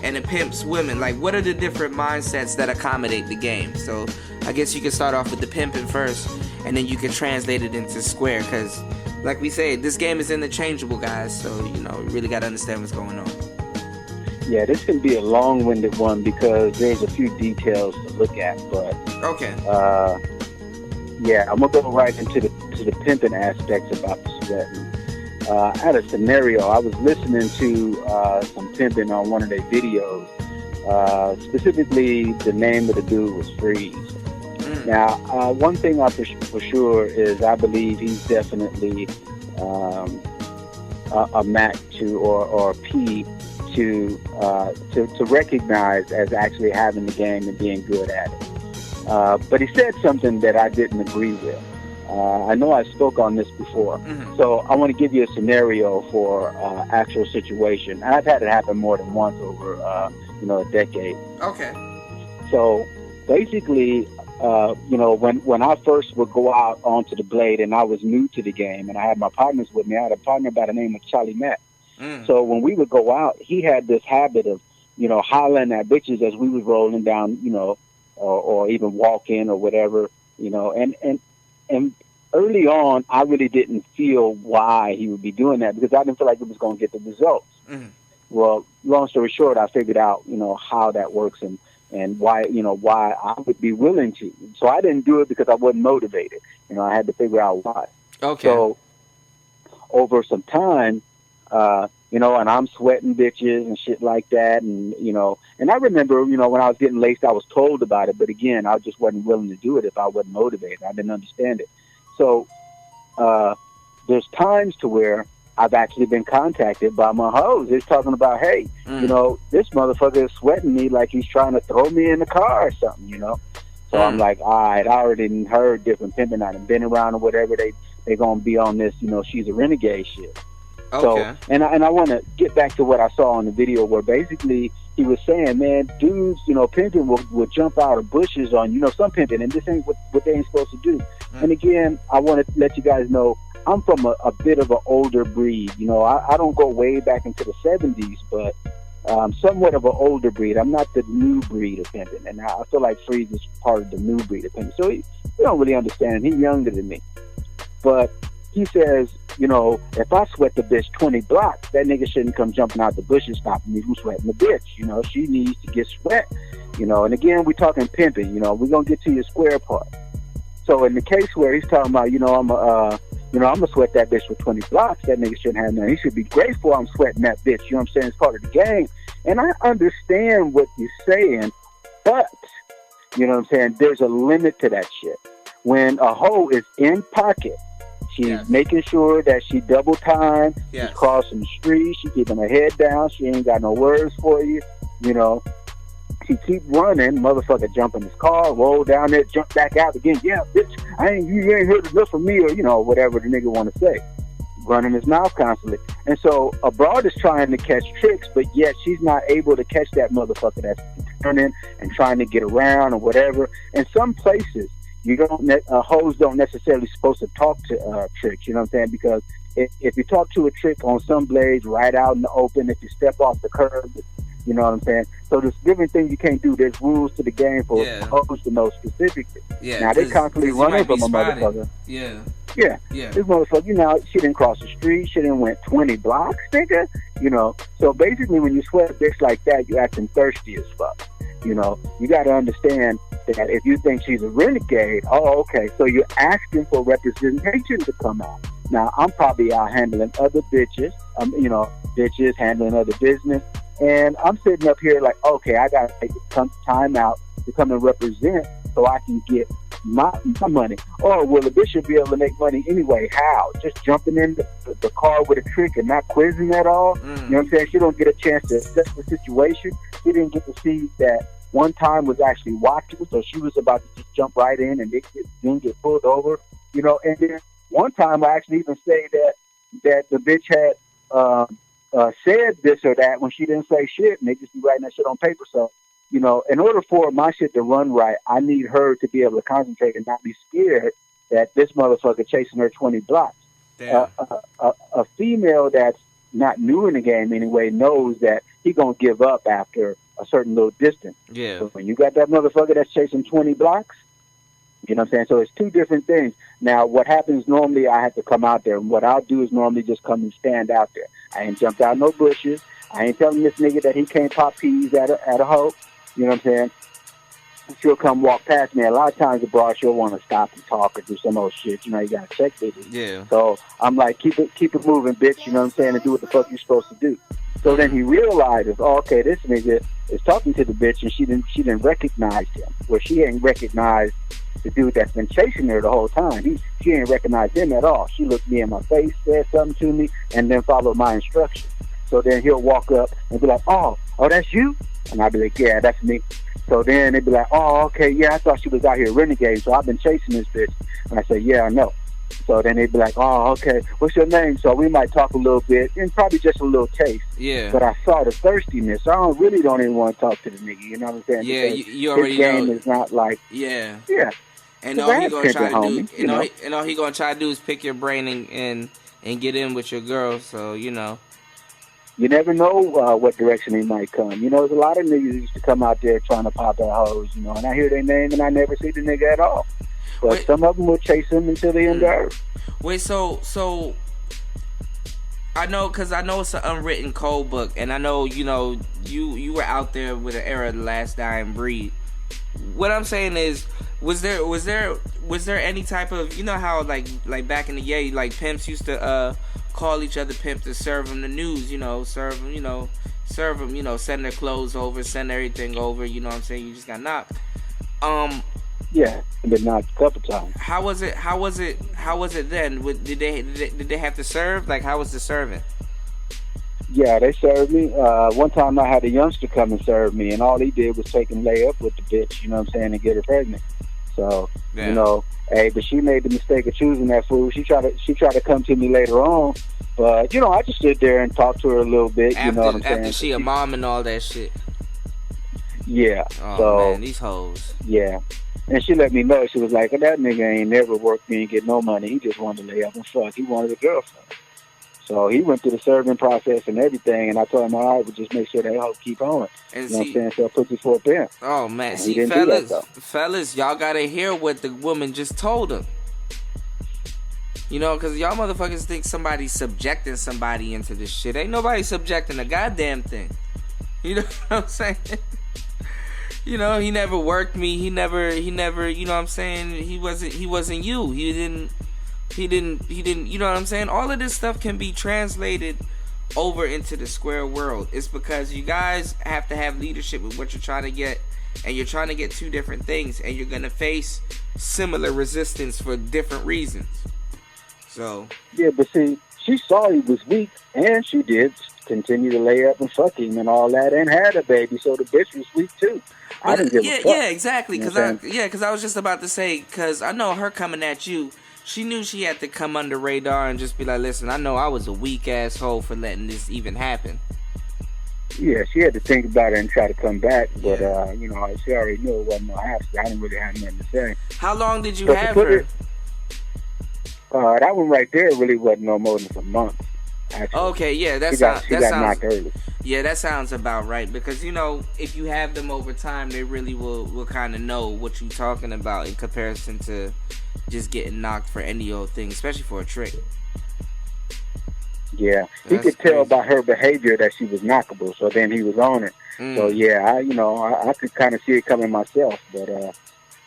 and the pimp's women, like, what are the different mindsets that accommodate the game? So I guess you can start off with the pimping first, and then you can translate it into square, because like we say, this game is interchangeable, guys, so, you know, you really got to understand what's going on. Yeah, this can be a long-winded one because there's a few details to look at, but okay. Yeah, I'm gonna go right into the pimping aspects about the sweating. I had a scenario. I was listening to some pimping on one of their videos. Specifically, the name of the dude was Freeze. Now, one thing for sure is I believe he's definitely a Mac to or a P to recognize as actually having the game and being good at it. But he said something that I didn't agree with. I know I spoke on this before, so I want to give you a scenario for actual situation. And I've had it happen more than once over, a decade. Okay. So basically, when I first would go out onto the blade and I was new to the game and I had my partners with me, I had a partner by the name of Charlie Matt. So when we would go out, he had this habit of, hollering at bitches as we was rolling down, or even walking or whatever, and early on, I really didn't feel why he would be doing that because I didn't feel like it was going to get the results. Well, long story short, I figured out, how that works and why I would be willing to. So I didn't do it because I wasn't motivated. I had to figure out why. Okay. So over some time, and I'm sweating bitches and shit like that. And, and I remember, when I was getting laced, I was told about it. But again, I just wasn't willing to do it if I wasn't motivated. I didn't understand it. So there's times to where I've actually been contacted by my hoes. They're talking about, hey, this motherfucker is sweating me like he's trying to throw me in the car or something, So I'm like, all right, I already heard different pimping. I've been around or whatever. They going to be on this, she's a renegade shit. Okay. So, and I want to get back to what I saw on the video where basically he was saying, man, dudes, pimping will jump out of bushes on, some pimping, and this ain't what they ain't supposed to do. And again, I want to let you guys know, I'm from a bit of an older breed. I don't go way back into the 70s, but somewhat of an older breed. I'm not the new breed of pimping, and I feel like Freeze is part of the new breed of pimping. So he don't really understand. He's younger than me. But he says, if I sweat the bitch 20 blocks, that nigga shouldn't come jumping out the bushes stopping me from sweating the bitch. She needs to get sweat. And again, we're talking pimping. We're going to get to your square part. So in the case where he's talking about, I'm going to sweat that bitch for 20 blocks, that nigga shouldn't have none. He should be grateful I'm sweating that bitch. You know what I'm saying? It's part of the game. And I understand what you're saying, but, you know what I'm saying? There's a limit to that shit. When a hoe is in pocket, she's making sure that she double time. She's crossing the street. She's keeping her head down. She ain't got no words for you. She keep running. Motherfucker jump in his car, roll down there, jump back out again. Yeah, bitch, you ain't heard enough from me, or whatever the nigga want to say. Running his mouth constantly. And so a broad is trying to catch tricks, but yet she's not able to catch that motherfucker that's turning and trying to get around or whatever. In some places, hoes don't necessarily supposed to talk to tricks, you know what I'm saying? Because if you talk to a trick on some blades right out in the open, if you step off the curb, you know what I'm saying? So there's different things you can't do. There's rules to the game for hoes to know specifically. Now they constantly running from a motherfucker. Yeah. This motherfucker, she didn't cross the street. She didn't went 20 blocks, nigga. So basically when you sweat a bitch like that, you're acting thirsty as fuck. You got to understand that if you think she's a renegade, okay, so you're asking for representation to come out. Now, I'm probably out handling other bitches, bitches handling other business, and I'm sitting up here like, okay, I got to take some time out to come and represent so I can get my money. Or will a bitch should be able to make money anyway? How? Just jumping in the car with a trick and not quizzing at all? You know what I'm saying? She don't get a chance to assess the situation. She didn't get to see that one time was actually watching, so she was about to just jump right in and then get pulled over, and then one time I actually even say that the bitch had said this or that when she didn't say shit, and they just be writing that shit on paper. So, in order for my shit to run right, I need her to be able to concentrate and not be scared that this motherfucker chasing her 20 blocks. A female that's not new in the game anyway knows that he gonna give up after a certain little distance. Yeah. So when you got that motherfucker that's chasing 20 blocks, you know what I'm saying? So it's two different things. Now, what happens normally, I have to come out there, and what I'll do is normally just come and stand out there. I ain't jumped out no bushes. I ain't telling this nigga that he can't pop peas at a hoe. You know what I'm saying? She'll come walk past me. A lot of times the broad, she'll want to stop and talk or do some old shit. You gotta check this. Yeah. So I'm like, keep it moving, bitch. You know what I'm saying? And do what the fuck you're supposed to do. So then he realizes, okay, this nigga is talking to the bitch, and she didn't recognize him. Where she ain't recognized the dude that's been chasing her the whole time. She ain't recognized him at all. She looked me in my face, said something to me, and then followed my instructions. So then he'll walk up and be like, oh, that's you? And I'll be like, yeah, that's me. So then they'd be like, oh, okay, yeah, I thought she was out here renegade, so I've been chasing this bitch. And I say, yeah, I know. So then they'd be like, oh, okay, what's your name? So we might talk a little bit, and probably just a little taste. Yeah. But I saw the thirstiness. So I really don't even want to talk to the nigga. You know what I'm saying? Yeah, because you already his game know. is not like, Yeah. yeah. And all he gonna try to homie, do, and all he gonna try to do is pick your brain and get in with your girl. So you know. You never know what direction he might come. You know, there's a lot of niggas used to come out there trying to pop at hoes, you know, and I hear their name and I never see the nigga at all. But some of them will chase him until the end of earth. Wait, so I know, because I know it's an unwritten code book, and I know, you know, you were out there with an era of the last dying breed. What I'm saying is, was there any type of, you know how like back in the day, like pimps used to call each other pimp to serve them the news, you know, serve them, you know, send their clothes over, send everything over, you know what I'm saying? You just got knocked. Yeah, been knocked a couple times. How was it then? Did they have to serve? Like, how was the serving? Yeah, they served me. One time I had a youngster come and serve me, and all he did was take and lay up with the bitch, you know what I'm saying, and get her pregnant. So, you know, hey, but she made the mistake of choosing that fool. She tried to come to me later on, but, you know, I just stood there and talked to her a little bit, you know what I'm saying? After she a mom and all that shit. Yeah. Oh, so, man, these hoes. Yeah. And she let me know. She was like, that nigga ain't never worked me and get no money. He just wanted to lay up and fuck. He wanted a girlfriend. So he went through the serving process and everything, and I told him, all right, well, just make sure that hoe keep on. And you know what I'm saying? So I put you for a pimp. Oh, man. And see, fellas, y'all got to hear what the woman just told him. You know, because y'all motherfuckers think somebody's subjecting somebody into this shit. Ain't nobody subjecting a goddamn thing. You know what I'm saying? You know, he never worked me. He never, you know what I'm saying? He wasn't you. He didn't, you know what I'm saying? All of this stuff can be translated over into the square world. It's because you guys have to have leadership with what you're trying to get, and you're trying to get two different things, and you're going to face similar resistance for different reasons. So. Yeah, but see, she saw he was weak, and she did continue to lay up and fuck him and all that, and had a baby, so the bitch was weak too. I didn't give a fuck. Yeah, exactly. Because I was just about to say, because I know her coming at you, she knew she had to come under radar and just be like, listen, I know I was a weak asshole for letting this even happen. Yeah, she had to think about it and try to come back, but you know, she already knew it wasn't no half. I didn't really have nothing to say. How long did you have her? That one right there really wasn't no more than a month. Actually. Okay, yeah, that sounds knocked early. Yeah, that sounds about right, because you know, if you have them over time, they really will kind of know what you're talking about in comparison to just getting knocked for any old thing, especially for a trick. Yeah, he could tell by her behavior that she was knockable, so then he was on it. So yeah, I could kind of see it coming myself, but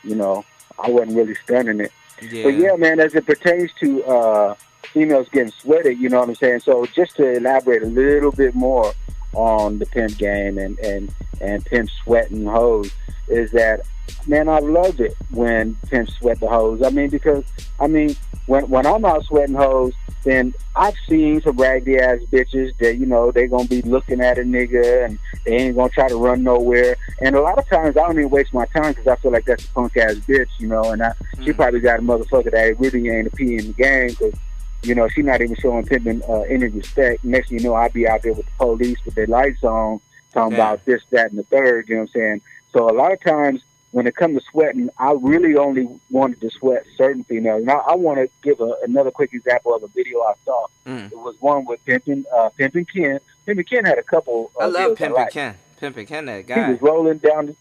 you know, I wasn't really stunning it. Yeah. But yeah, man, as it pertains to females getting sweated, you know what I'm saying? So just to elaborate a little bit more on the pimp game and pimp sweating hoes, is that, man, I love it when pimps sweat the hoes. I mean, because, when I'm out sweating hoes, then I've seen some raggedy ass bitches that, you know, they gonna be looking at a nigga and they ain't gonna try to run nowhere. And a lot of times I don't even waste my time because I feel like that's a punk ass bitch, you know, and she probably got a motherfucker that really ain't a P in the game because, you know, she not even showing pimping any respect. Next thing you know, I'd be out there with the police with their lights on, talking about this, that, and the third, you know what I'm saying? So a lot of times when it comes to sweating, I really only wanted to sweat certain females. Now, I want to give another quick example of a video I saw. It was one with Pimpin' Ken. Pimpin' Ken had a couple I love Pimpin' Ken. Pimpin' Ken, that guy. He was rolling down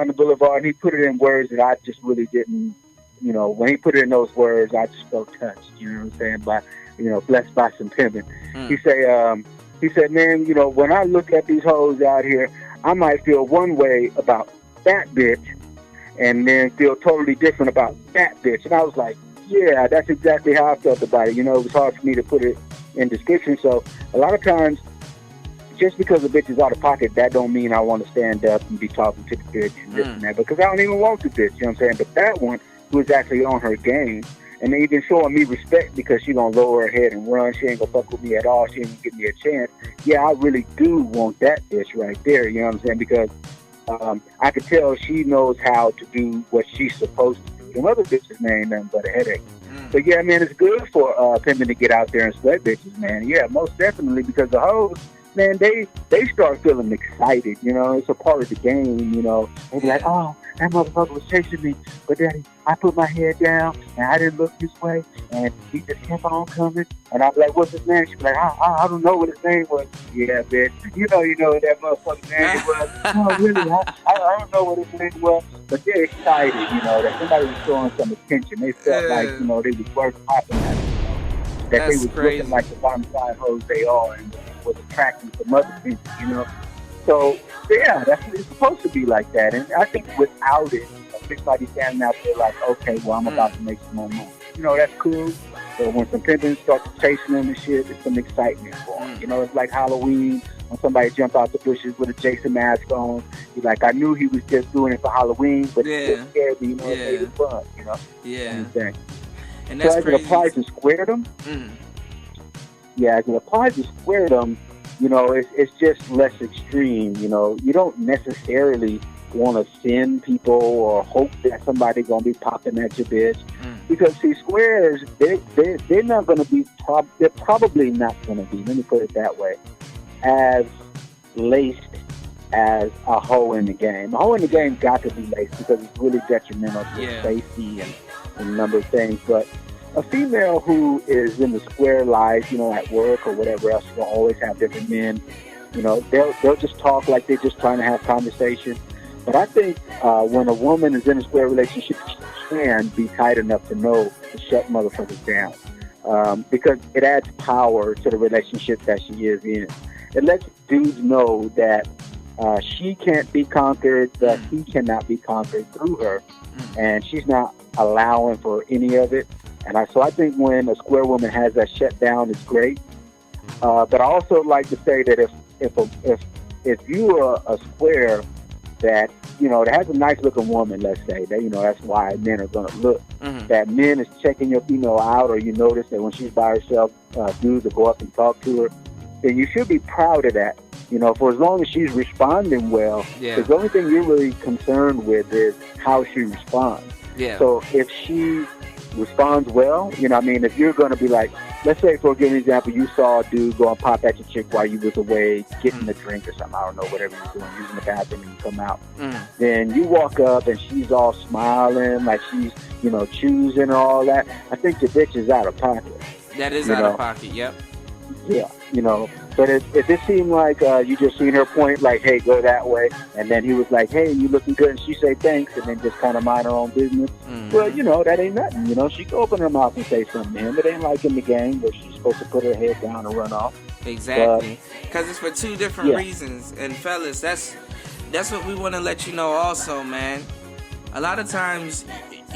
the boulevard, and he put it in words that I just really didn't, you know, when he put it in those words, I just felt touched, you know what I'm saying, by, you know, blessed by some pimping. He said, man, you know, when I look at these hoes out here, I might feel one way about that bitch and then feel totally different about that bitch. And I was like, yeah, that's exactly how I felt about it. You know, it was hard for me to put it in description. So a lot of times, just because a bitch is out of pocket, that don't mean I want to stand up and be talking to the bitch and this and that, because I don't even want the bitch, you know what I'm saying? But that one was actually on her game and even showing me respect because she gonna lower her head and run. She ain't gonna fuck with me at all. She ain't gonna give me a chance. Yeah, I really do want that bitch right there, you know what I'm saying? Because I could tell she knows how to do what she's supposed to do. The other bitches ain't nothing but a headache. But yeah, man, it's good for pimping to get out there and sweat bitches, man. Yeah, most definitely, because the hoes, man, they start feeling excited. You know, it's a part of the game. You know, they be like, oh, that motherfucker was chasing me, but daddy, I put my head down and I didn't look this way, and he just kept on coming. And I'm like, what's his name? She's like, I don't know what his name was. Yeah, bitch, you know what that motherfucker's name was. No, really, I don't know what his name was, but they're excited. You know, that somebody was showing some attention. They felt like, you know, they was worth popping at. That That's they was crazy. looking like the bottom side hoes they are, and was attracting some other people, you know. So yeah, it's supposed to be like that. And I think without it, everybody standing out there like, okay, well, I'm about to make some more money. You know, that's cool. So when some pimpins start chasing them and shit, it's some excitement for them. You know, it's like Halloween when somebody jump out the bushes with a Jason mask on. You're like, I knew he was just doing it for Halloween, but it still scared me. You know, it made it fun. You know. Yeah. And so that's as crazy. it applies to squaredom, yeah, as it applies to squaredom, you know, it's just less extreme. You know, you don't necessarily want to send people or hope that somebody's gonna be popping at your bitch, because see, squares, they're not gonna be. They're probably not gonna be. Let me put it that way, as laced as a hoe in the game. A hoe in the game got to be laced because it's really detrimental to safety and a number of things. But a female who is in the square life, you know, at work or whatever else, you'll always have different men. You know, they'll just talk like they're just trying to have conversation. But I think when a woman is in a square relationship, she can be tight enough to know to shut motherfuckers down, because it adds power to the relationship that she is in. It lets dudes know that she can't be conquered, that he cannot be conquered through her, and she's not allowing for any of it. And so I think when a square woman has that shut down, it's great. But I also like to say that if you are a square that, you know, that has a nice looking woman, let's say, that, you know, that's why men are going to look, that men is checking your female out, or you notice that when she's by herself, dudes will go up and talk to her, then you should be proud of that. You know, for as long as she's responding well, because the only thing you're really concerned with is how she responds. Yeah. So if she responds well, you know what I mean, if you're going to be like, let's say, for an example, you saw a dude go and pop at your chick while you was away getting a drink or something, I don't know, whatever you're doing, using the bathroom, and you come out. Then you walk up and she's all smiling, like she's, you know, choosing and all that. I think the bitch is out of pocket. That is out of pocket, yep. Yeah, you know, but if it seemed like you just seen her point, like, hey, go that way, and then he was like, hey, you looking good, and she say thanks, and then just kind of mind her own business, well, you know, that ain't nothing. You know, she can open her mouth and say something to him. It ain't like in the game where she's supposed to put her head down and run off. Exactly, because it's for two different reasons. And fellas, that's what we want to let you know also, man. A lot of times,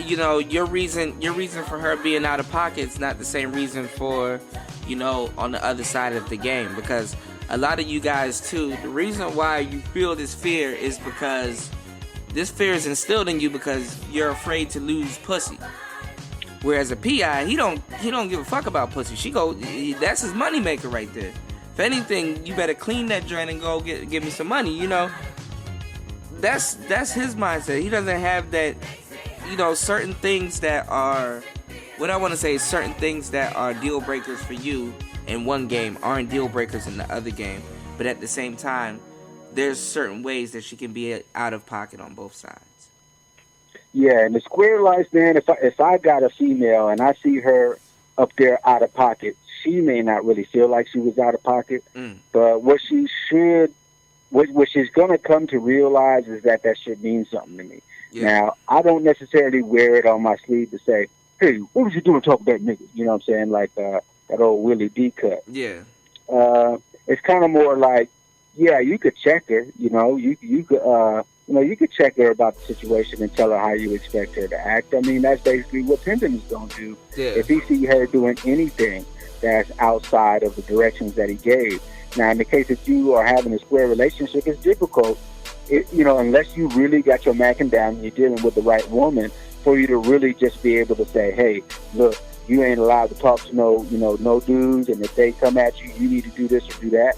you know, your reason for her being out of pocket is not the same reason for, you know, on the other side of the game. Because a lot of you guys too, the reason why you feel this fear is because this fear is instilled in you because you're afraid to lose pussy. Whereas a PI, he don't give a fuck about pussy. That's his money maker right there. If anything, you better clean that joint and go give me some money, you know. That's his mindset. He doesn't have that, you know, certain things that are, what I want to say is certain things that are deal breakers for you in one game aren't deal breakers in the other game. But at the same time, there's certain ways that she can be out of pocket on both sides. Yeah, in the square life, man, if I got a female and I see her up there out of pocket, she may not really feel like she was out of pocket. But what she's going to come to realize is that shit means something to me. Yeah. Now, I don't necessarily wear it on my sleeve to say, hey, what was you doing talking about niggas? You know what I'm saying? Like that old Willie D cut. Yeah. It's kind of more like, yeah, you could check her. You know, you could check her about the situation and tell her how you expect her to act. I mean, that's basically what Pimpin is going to do. Yeah. If he see her doing anything that's outside of the directions that he gave. Now, in the case that you are having a square relationship, it's difficult. You know, unless you really got your macking down and you're dealing with the right woman, for you to really just be able to say, hey, look, you ain't allowed to talk to no dudes, and if they come at you, you need to do this or do that.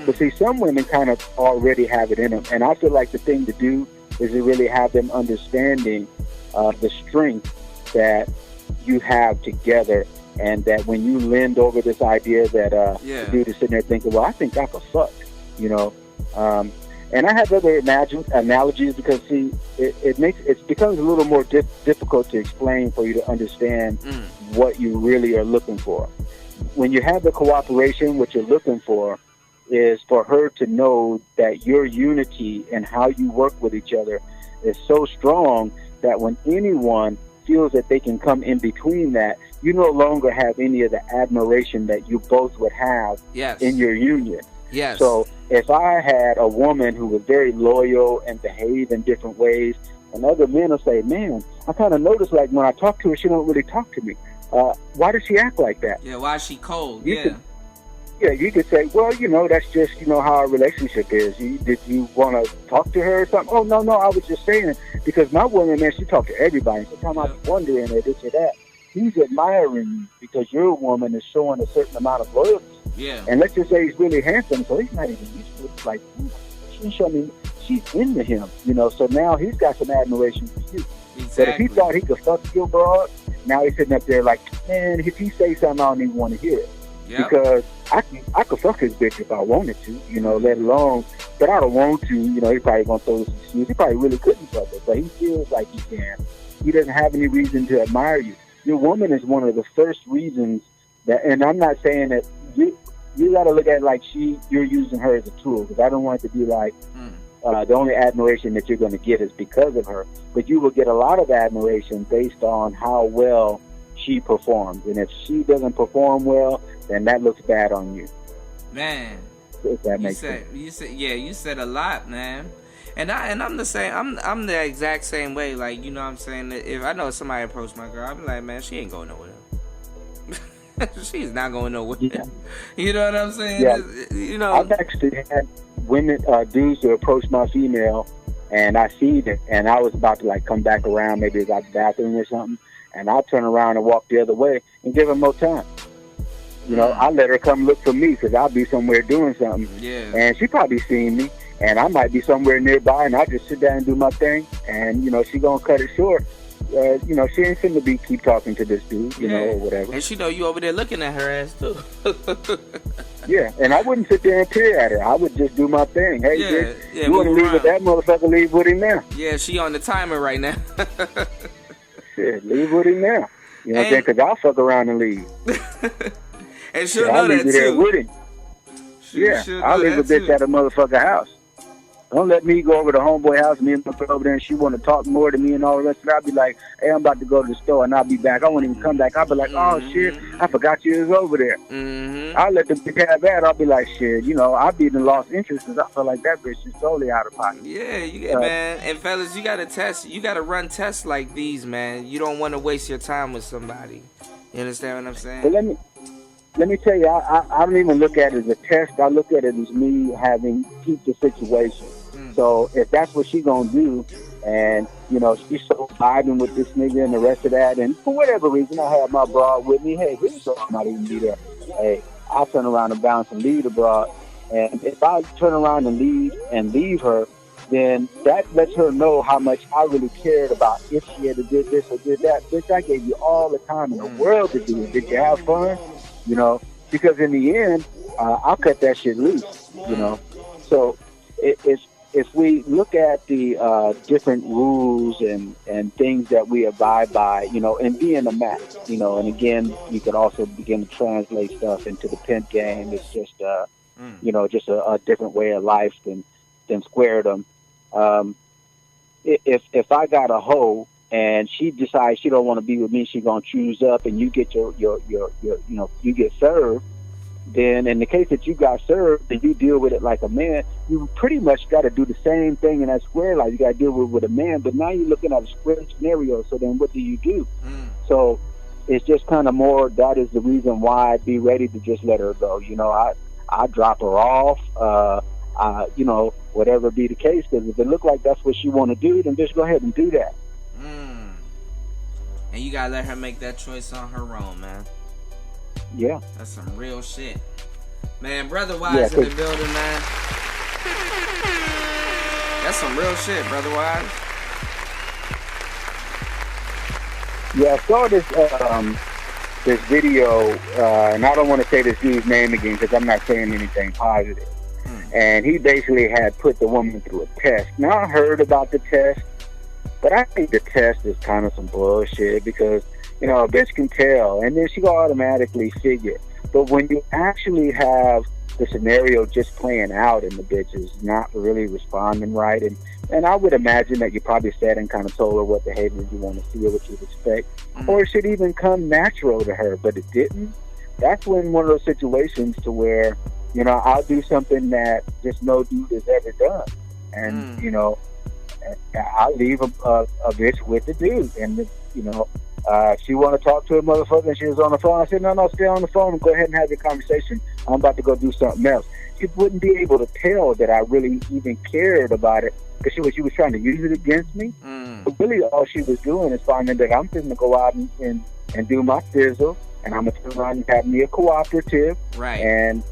But see, some women kind of already have it in them, and I feel like the thing to do is to really have them understanding the strength that you have together, and that when you lend over this idea that the dude is sitting there thinking, well, I think I could fuck, you know. And I have other analogies because, see, it becomes a little more difficult to explain for you to understand what you really are looking for. When you have the cooperation, what you're looking for is for her to know that your unity and how you work with each other is so strong that when anyone feels that they can come in between that, you no longer have any of the admiration that you both would have in your union. Yes. So if I had a woman who was very loyal and behaved in different ways, and other men will say, man, I kind of noticed like when I talk to her, she don't really talk to me. Why does she act like that? Yeah, why is she cold? You could say, well, you know, that's just, you know, how our relationship is. Did you want to talk to her or something? Oh, no, I was just saying, because my woman, man, she talked to everybody. Sometimes I'm wondering this or that. He's admiring you because your woman is showing a certain amount of loyalty. Yeah. And let's just say he's really handsome, so he's not even used to it. It's like, she showed me, she's into him, you know, so now he's got some admiration for you. Exactly. But if he thought he could fuck your broad, now he's sitting up there like, man, if he say something, I don't even want to hear it. Yep. Because I could fuck his bitch if I wanted to, you know, let alone, but I don't want to, you know, he probably going to throw some excuse. He probably really couldn't fuck her, but he feels like he can. He doesn't have any reason to admire you. Your woman is one of the first reasons that, and I'm not saying that you got to look at it like you're using her as a tool, because I don't want it to be like the only admiration that you're going to get is because of her, but you will get a lot of admiration based on how well she performs, and if she doesn't perform well, then that looks bad on you. Man, if that makes sense. You said a lot, man. And I'm the same. I'm the exact same way. Like, you know what I'm saying? If I know somebody approached my girl, I'm like, man, she ain't going nowhere. She's not going nowhere. Yeah. You know what I'm saying? Yeah. You know, I've actually had women, dudes to approach my female, and I see it, and I was about to like come back around, maybe it's out the bathroom or something, and I turn around and walk the other way and give her more time. You know, I let her come look for me because I'll be somewhere doing something. Yeah. And she probably seen me, and I might be somewhere nearby, and I just sit down and do my thing, and, you know, she gonna cut it short. You know, she ain't finna keep talking to this dude, you know, or whatever. And she know you over there looking at her ass, too. Yeah, and I wouldn't sit there and peer at her. I would just do my thing. Hey, bitch, you want to leave with that motherfucker, leave with him now. Yeah, she on the timer right now. Shit, leave with him now. You know what I'm saying? Because I'll fuck around and leave. And she'll know that, too. I'll leave you there with him. I'll leave a bitch at a motherfucker house. Don't let me go over to homeboy house and me and my girl over there and she want to talk more to me and all the rest of it. I'll be like, hey, I'm about to go to the store and I'll be back. I won't even come back. I'll be like, oh, shit, I forgot you was over there. I'll let the bitch have that. I'll be like, shit, you know, I'll be in the lost interest because I feel like that bitch is totally out of pocket. Yeah, man. And fellas, you got to test. You got to run tests like these, man. You don't want to waste your time with somebody. You understand what I'm saying? But let me tell you, I don't even look at it as a test. I look at it as me having peeped the situation. So if that's what she gonna do, and you know she's so vibing with this nigga and the rest of that, and for whatever reason I have my broad with me, hey, really so I might even be there. Hey, I'll turn around and bounce and leave the broad. And if I turn around and leave her, then that lets her know how much I really cared about if she had did this or did that. Bitch, I gave you all the time in the world to do it. Did you have fun? You know, because in the end, I'll cut that shit loose. You know, so if we look at the different rules and things that we abide by, you know, and being a match, you know, and again, you could also begin to translate stuff into the pimp game. It's just, you know, just a different way of life than squaredom. If I got a hoe and she decides she don't want to be with me, she gonna choose up, and you get your you know, you get served. Then in the case that you got served and you deal with it like a man, you pretty much got to do the same thing in that square life. You got to deal with a man, but now you're looking at a square scenario. So then what do you do? So it's just kind of more, that is the reason why I'd be ready to just let her go. You know, I drop her off, you know, whatever be the case, because if it look like that's what she want to do, then just go ahead and do that. And you got to let her make that choice on her own, man. Yeah. That's some real shit. Man, Brother Wise in the building, man. That's some real shit, Brother Wise. Yeah, I saw this video, and I don't want to say this dude's name again because I'm not saying anything positive. And he basically had put the woman through a test. Now, I heard about the test, but I think the test is kind of some bullshit because, a bitch can tell, and then she will automatically figure. But when you actually have the scenario just playing out and the bitch is not really responding right, and I would imagine that you probably sat and kind of told her what behavior you want to see or what you'd expect, or it should even come natural to her, but it didn't. That's when one of those situations to where, I'll do something that just no dude has ever done. And, I'll leave a bitch with the dude. And, if she want to talk to a motherfucker and she was on the phone, I said, no, stay on the phone and go ahead and have your conversation. I'm about to go do something else. She wouldn't be able to tell that I really even cared about it because she was trying to use it against me. But really all she was doing is finding that I'm going to go out and do my sizzle. And I'm going to turn around and have me a cooperative. Right. And,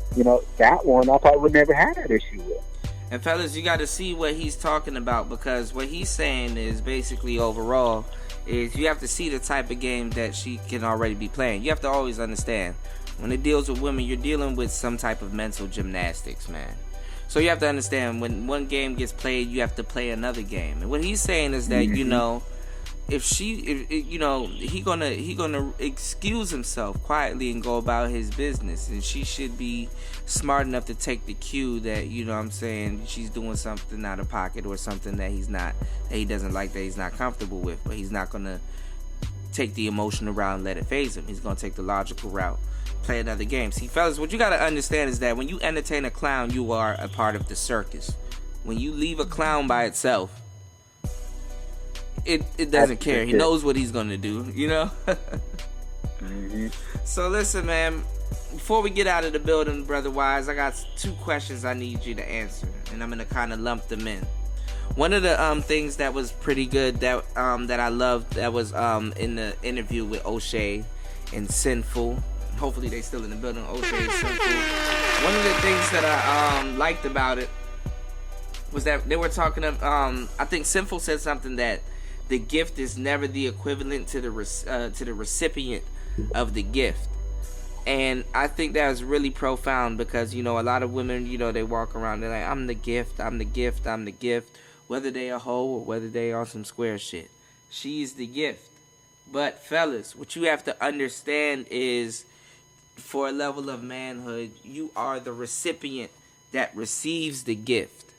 that one I probably would never have that issue with. And fellas, you got to see what he's talking about, because what he's saying is basically overall is you have to see the type of game that she can already be playing. You have to always understand, when it deals with women, you're dealing with some type of mental gymnastics, man. So you have to understand, when one game gets played, you have to play another game. And what he's saying is that, he gonna excuse himself quietly and go about his business, and she should be smart enough to take the cue that, she's doing something out of pocket or something that he doesn't like, that he's not comfortable with, but he's not gonna take the emotional route and let it phase him. He's gonna take the logical route, play another game. See, fellas, what you gotta understand is that when you entertain a clown, you are a part of the circus. When you leave a clown by itself, it doesn't care. He knows what he's gonna do, So listen, man, before we get out of the building, Brother Wise, I got 2 questions I need you to answer, and I'm gonna kind of lump them in. One of the things that was pretty good that I loved, that was in the interview with Oshay and Sinful. Hopefully they still in the building. Oshay and Sinful. One of the things that I liked about it was that they were talking I think Sinful said something that the gift is never the equivalent to the recipient of the gift. And I think that was really profound because, a lot of women, they walk around, they're like, I'm the gift, I'm the gift, I'm the gift. Whether they a hoe or whether they on some square shit. She's the gift. But fellas, what you have to understand is, for a level of manhood, you are the recipient that receives the gift.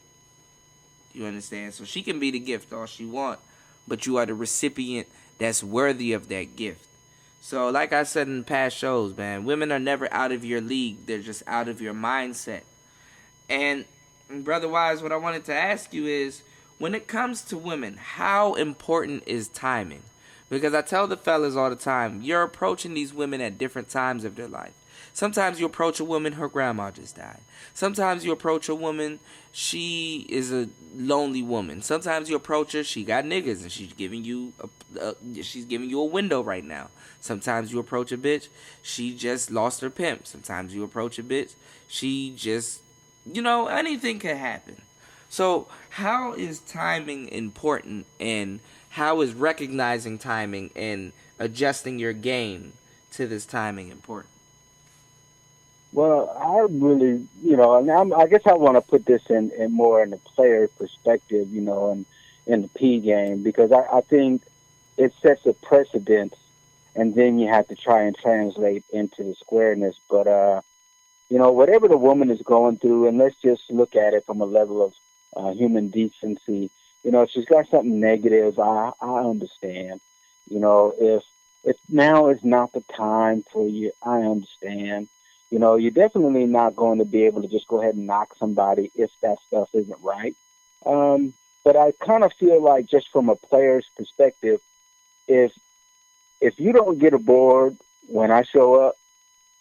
You understand? So she can be the gift all she want, but you are the recipient that's worthy of that gift. So like I said in past shows, man, women are never out of your league. They're just out of your mindset. And Brother Wise, what I wanted to ask you is, when it comes to women, how important is timing? Because I tell the fellas all the time, you're approaching these women at different times of their life. Sometimes you approach a woman, her grandma just died. Sometimes you approach a woman, she is a lonely woman. Sometimes you approach her, she got niggas and she's giving you a window right now. Sometimes you approach a bitch, she just lost her pimp. Sometimes you approach a bitch, she just, anything can happen. So how is timing important, and how is recognizing timing and adjusting your game to this timing important? Well, I really, and I guess I want to put this in more in the player perspective, and in the P game, because I think it sets a precedent, and then you have to try and translate into the squareness. But, whatever the woman is going through, and let's just look at it from a level of human decency, if she's got something negative, I understand. If now is not the time for you, I understand. You're definitely not going to be able to just go ahead and knock somebody if that stuff isn't right. But I kind of feel like, just from a player's perspective, if you don't get aboard when I show up,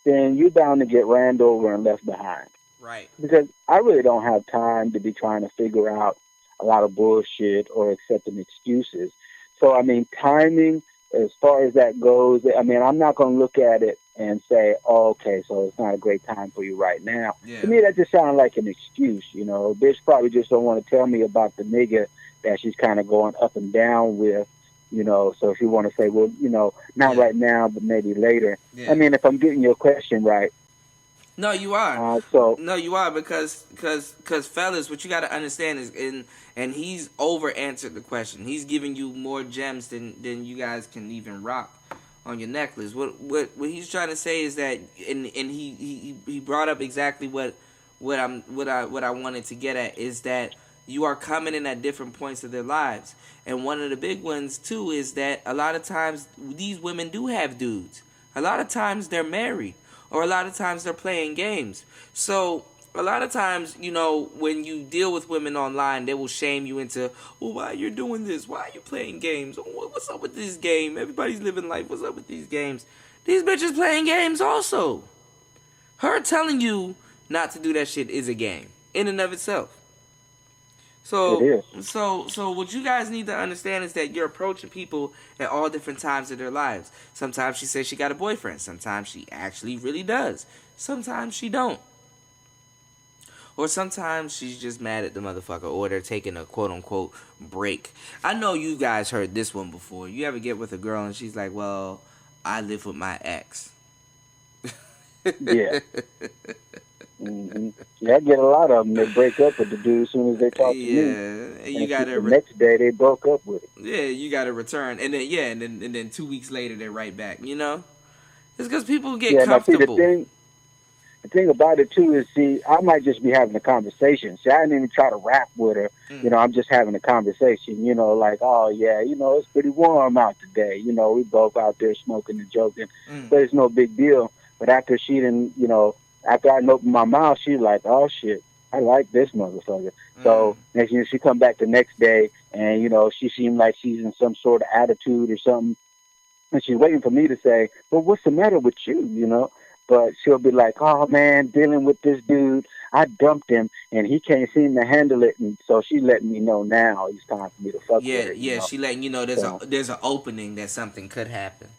then you're bound to get ran over and left behind. Right. Because I really don't have time to be trying to figure out a lot of bullshit or accepting excuses. So, timing, as far as that goes, I'm not going to look at it and say, oh, okay, so it's not a great time for you right now. Yeah. To me, that just sounds like an excuse. A bitch probably just don't want to tell me about the nigga that she's kind of going up and down with, You know, so if you want to say, well, you know, not right now, but maybe later. Yeah. I mean, if I'm getting your question right. No, you are. No, you are because fellas, what you got to understand is, and he's over answered the question. He's giving you more gems than you guys can even rock on your necklace. What he's trying to say is that, and he brought up exactly what I wanted to get at, is that you are coming in at different points of their lives. And one of the big ones, too, is that a lot of times these women do have dudes. A lot of times they're married. Or a lot of times they're playing games. So a lot of times, you know, when you deal with women online, they will shame you into, well, why you're doing this? Why are you playing games? What's up with this game? Everybody's living life. What's up with these games? These bitches playing games also. Her telling you not to do that shit is a game in and of itself. So, it is. So what you guys need to understand is that you're approaching people at all different times of their lives. Sometimes she says she got a boyfriend. Sometimes she actually really does. Sometimes she don't. Or sometimes she's just mad at the motherfucker, or they're taking a quote-unquote break. I know you guys heard this one before. You ever get with a girl and she's like, well, I live with my ex. Yeah. Mm-hmm. Yeah, I get a lot of them. They break up with the dude as soon as they talk to me. And you got the next day they broke up with it. Yeah, you got to return, and then 2 weeks later they're right back. You know, it's because people get comfortable. Now, see, the thing about it too is, see, I might just be having a conversation. See, I didn't even try to rap with her. You know, I'm just having a conversation. You know, like, oh yeah, you know, it's pretty warm out today. You know, we both out there smoking and joking, but it's no big deal. But after she didn't, you know. After I opened my mouth, she's like, oh, shit, I like this motherfucker. So next year she come back the next day, and, you know, she seemed like she's in some sort of attitude or something. And she's waiting for me to say, well, what's the matter with you, you know? But she'll be like, oh, man, dealing with this dude. I dumped him, and he can't seem to handle it. And so she's letting me know now it's time for me to fuck with her. Yeah, she letting you know there's an opening that something could happen.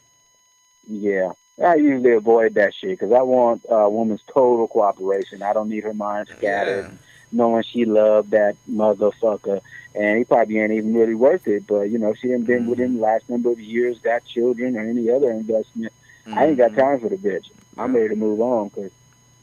Yeah. I usually avoid that shit because I want a woman's total cooperation. I don't need her mind scattered, knowing she loved that motherfucker. And he probably ain't even really worth it. But, you know, she ain't been with him the last number of years, got children or any other investment. I ain't got time for the bitch. I'm ready to move on because,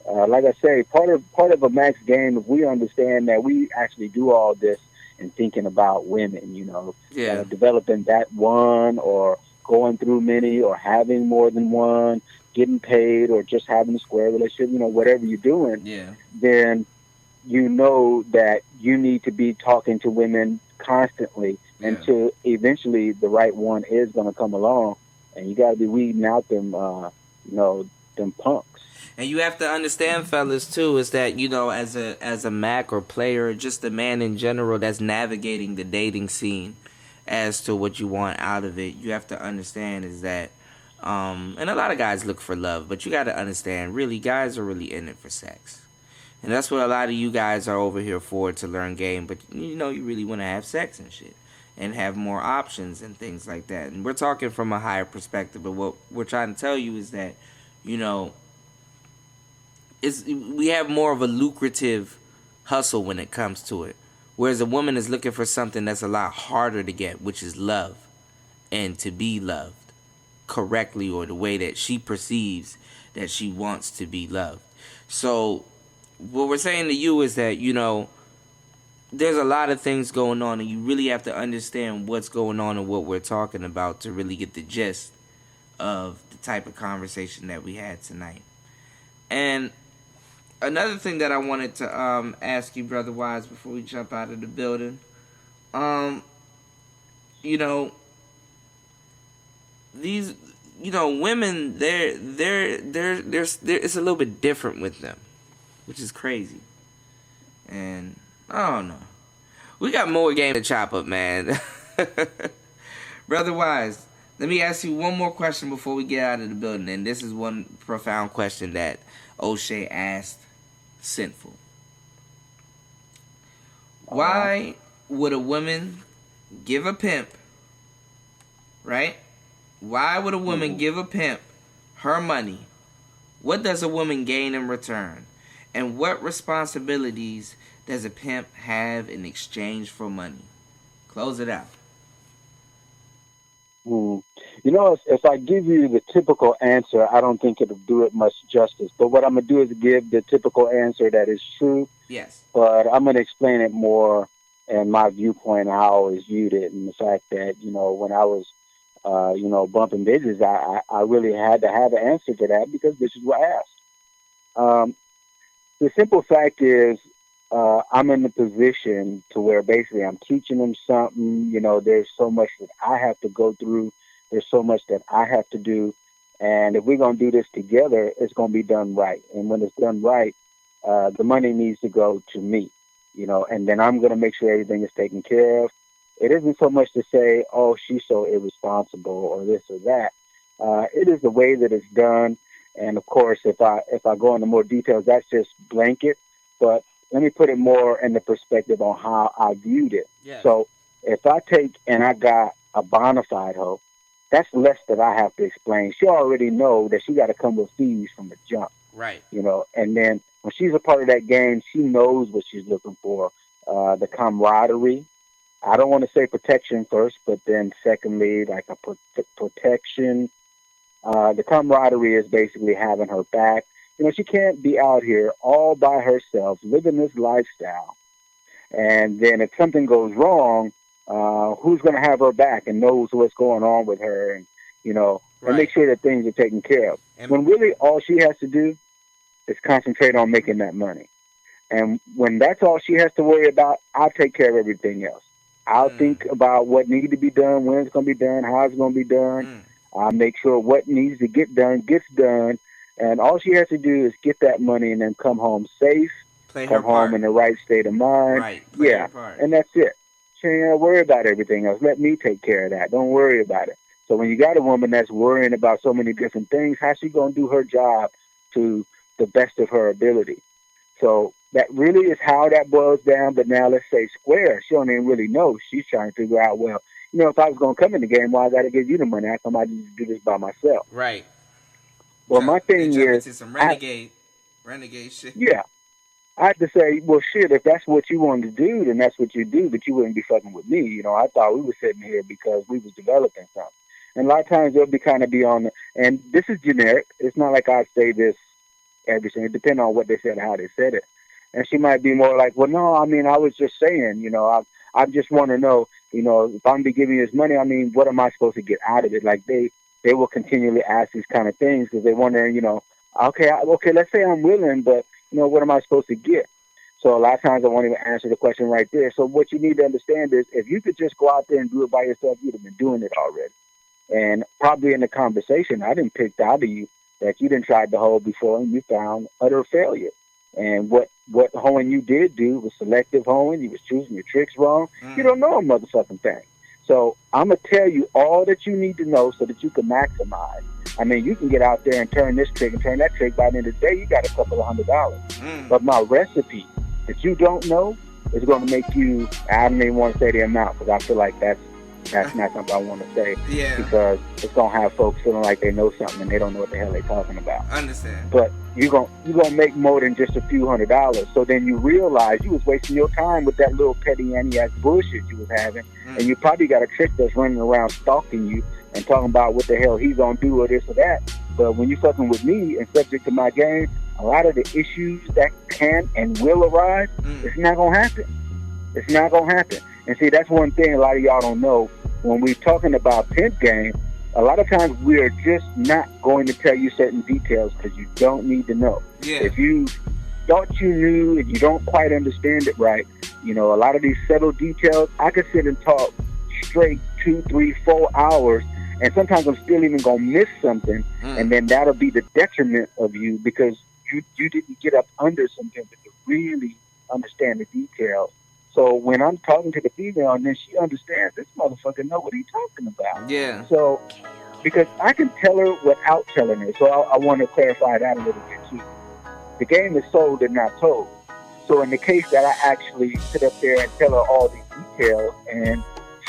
like I say, part of a max game, if we understand that we actually do all this and thinking about women, you know, developing that one or going through many or having more than one, getting paid or just having a square relationship, you know, whatever you're doing, then you know that you need to be talking to women constantly until eventually the right one is going to come along. And you got to be weeding out them, you know, them punks. And you have to understand, fellas, too, is that, you know, as a Mac or player, just a man in general that's navigating the dating scene, as to what you want out of it, you have to understand is that, and a lot of guys look for love, but you got to understand, really, guys are really in it for sex. And that's what a lot of you guys are over here for, to learn game, but, you know, you really want to have sex and shit, and have more options and things like that. And we're talking from a higher perspective, but what we're trying to tell you is that, you know, we have more of a lucrative hustle when it comes to it. Whereas a woman is looking for something that's a lot harder to get, which is love, and to be loved correctly, or the way that she perceives that she wants to be loved. So what we're saying to you is that, you know, there's a lot of things going on, and you really have to understand what's going on and what we're talking about to really get the gist of the type of conversation that we had tonight. And another thing that I wanted to ask you, Brother Wise, before we jump out of the building, you know, these, you know, women, they're it's a little bit different with them, which is crazy. And I don't know, we got more game to chop up, man. Brother Wise, let me ask you one more question before we get out of the building, and this is one profound question that Oshay asked Sinful. Why would a woman give a pimp, right? Why would a woman give a pimp her money? What does a woman gain in return? And what responsibilities does a pimp have in exchange for money? Close it out. You know, if I give you the typical answer, I don't think it'll do it much justice. But what I'm going to do is give the typical answer that is true. Yes. But I'm going to explain it more and my viewpoint, how I always viewed it, and the fact that, you know, when I was, bumping bitches, I really had to have an answer to that because bitches were asked. The simple fact is, I'm in the position to where basically I'm teaching them something. You know, there's so much that I have to go through. There's so much that I have to do. And if we're going to do this together, it's going to be done right. And when it's done right, the money needs to go to me, you know, and then I'm going to make sure everything is taken care of. It isn't so much to say, oh, she's so irresponsible or this or that. It is the way that it's done. And of course, if I go into more details, that's just blanket. But let me put it more in the perspective on how I viewed it. Yes. So if I take and I got a bona fide hoe, that's less that I have to explain. She already know that she got to come with fees from the jump. Right. You know, and then when she's a part of that game, she knows what she's looking for. The camaraderie. I don't want to say protection first, but then secondly, like a protection. The camaraderie is basically having her back. You know, she can't be out here all by herself, living this lifestyle. And then if something goes wrong, who's going to have her back and knows what's going on with her and, you know, and make sure that things are taken care of. And when really all she has to do is concentrate on making that money. And when that's all she has to worry about, I'll take care of everything else. I'll think about what needs to be done, when it's going to be done, how it's going to be done. I'll make sure what needs to get done gets done. And all she has to do is get that money and then come home safe, come home in the right state of mind. Right. And that's it. She ain't got to worry about everything else. Let me take care of that. Don't worry about it. So when you got a woman that's worrying about so many different things, how's she going to do her job to the best of her ability? So that really is how that boils down. But now let's say square. She don't even really know. She's trying to figure out, well, you know, if I was going to come in the game, why I got to give you the money? How come I just do this by myself? Right. Well, my thing is, into some renegade shit. Yeah. I had to say, well, shit, if that's what you wanted to do, then that's what you do, but you wouldn't be fucking with me. You know, I thought we were sitting here because we was developing something. And a lot of times they'll be kind of be on, and this is generic. It's not like I say this everything. It depends on what they said, how they said it. And she might be more like, well, no, I mean, I was just saying, you know, I just want to know, you know, if I'm going to be giving you this money, I mean, what am I supposed to get out of it? Like they will continually ask these kind of things because they're wondering, you know, okay, let's say I'm willing, but, you know, what am I supposed to get? So a lot of times I won't even answer the question right there. So what you need to understand is if you could just go out there and do it by yourself, you'd have been doing it already. And probably in the conversation, I didn't pick out of you that you didn't try the hoe before and you found utter failure. And what hoeing you did do was selective hoeing. You was choosing your tricks wrong. You don't know a motherfucking thing. So I'm going to tell you all that you need to know so that you can maximize. I mean, you can get out there and turn this trick and turn that trick. By the end of the day, you got a couple of $100. But my recipe that you don't know is going to make you, I don't even want to say the amount because I feel like that's not something I want to say. Yeah. Because it's going to have folks feeling like they know something and they don't know what the hell they're talking about. I understand. But you're gonna make more than just a few $100. So then you realize you was wasting your time with that little petty ass bullshit you was having. And you probably got a trick that's running around stalking you and talking about what the hell he's gonna do or this or that. But when you fucking with me and subject to my game, a lot of the issues that can and will arise, it's not gonna happen. It's not gonna happen. And see, that's one thing a lot of y'all don't know. When we're talking about pimp game, a lot of times we're just not going to tell you certain details because you don't need to know. Yeah. If you thought you knew and you don't quite understand it right, you know, a lot of these subtle details, I could sit and talk straight 2, 3, 4 hours, and sometimes I'm still even going to miss something, and then that'll be the detriment of you because you didn't get up under something to really understand the details. So when I'm talking to the female and then she understands, this motherfucker know what he's talking about. Yeah. So, because I can tell her without telling her. So I want to clarify that a little bit too. The game is sold and not told. So in the case that I actually sit up there and tell her all these details and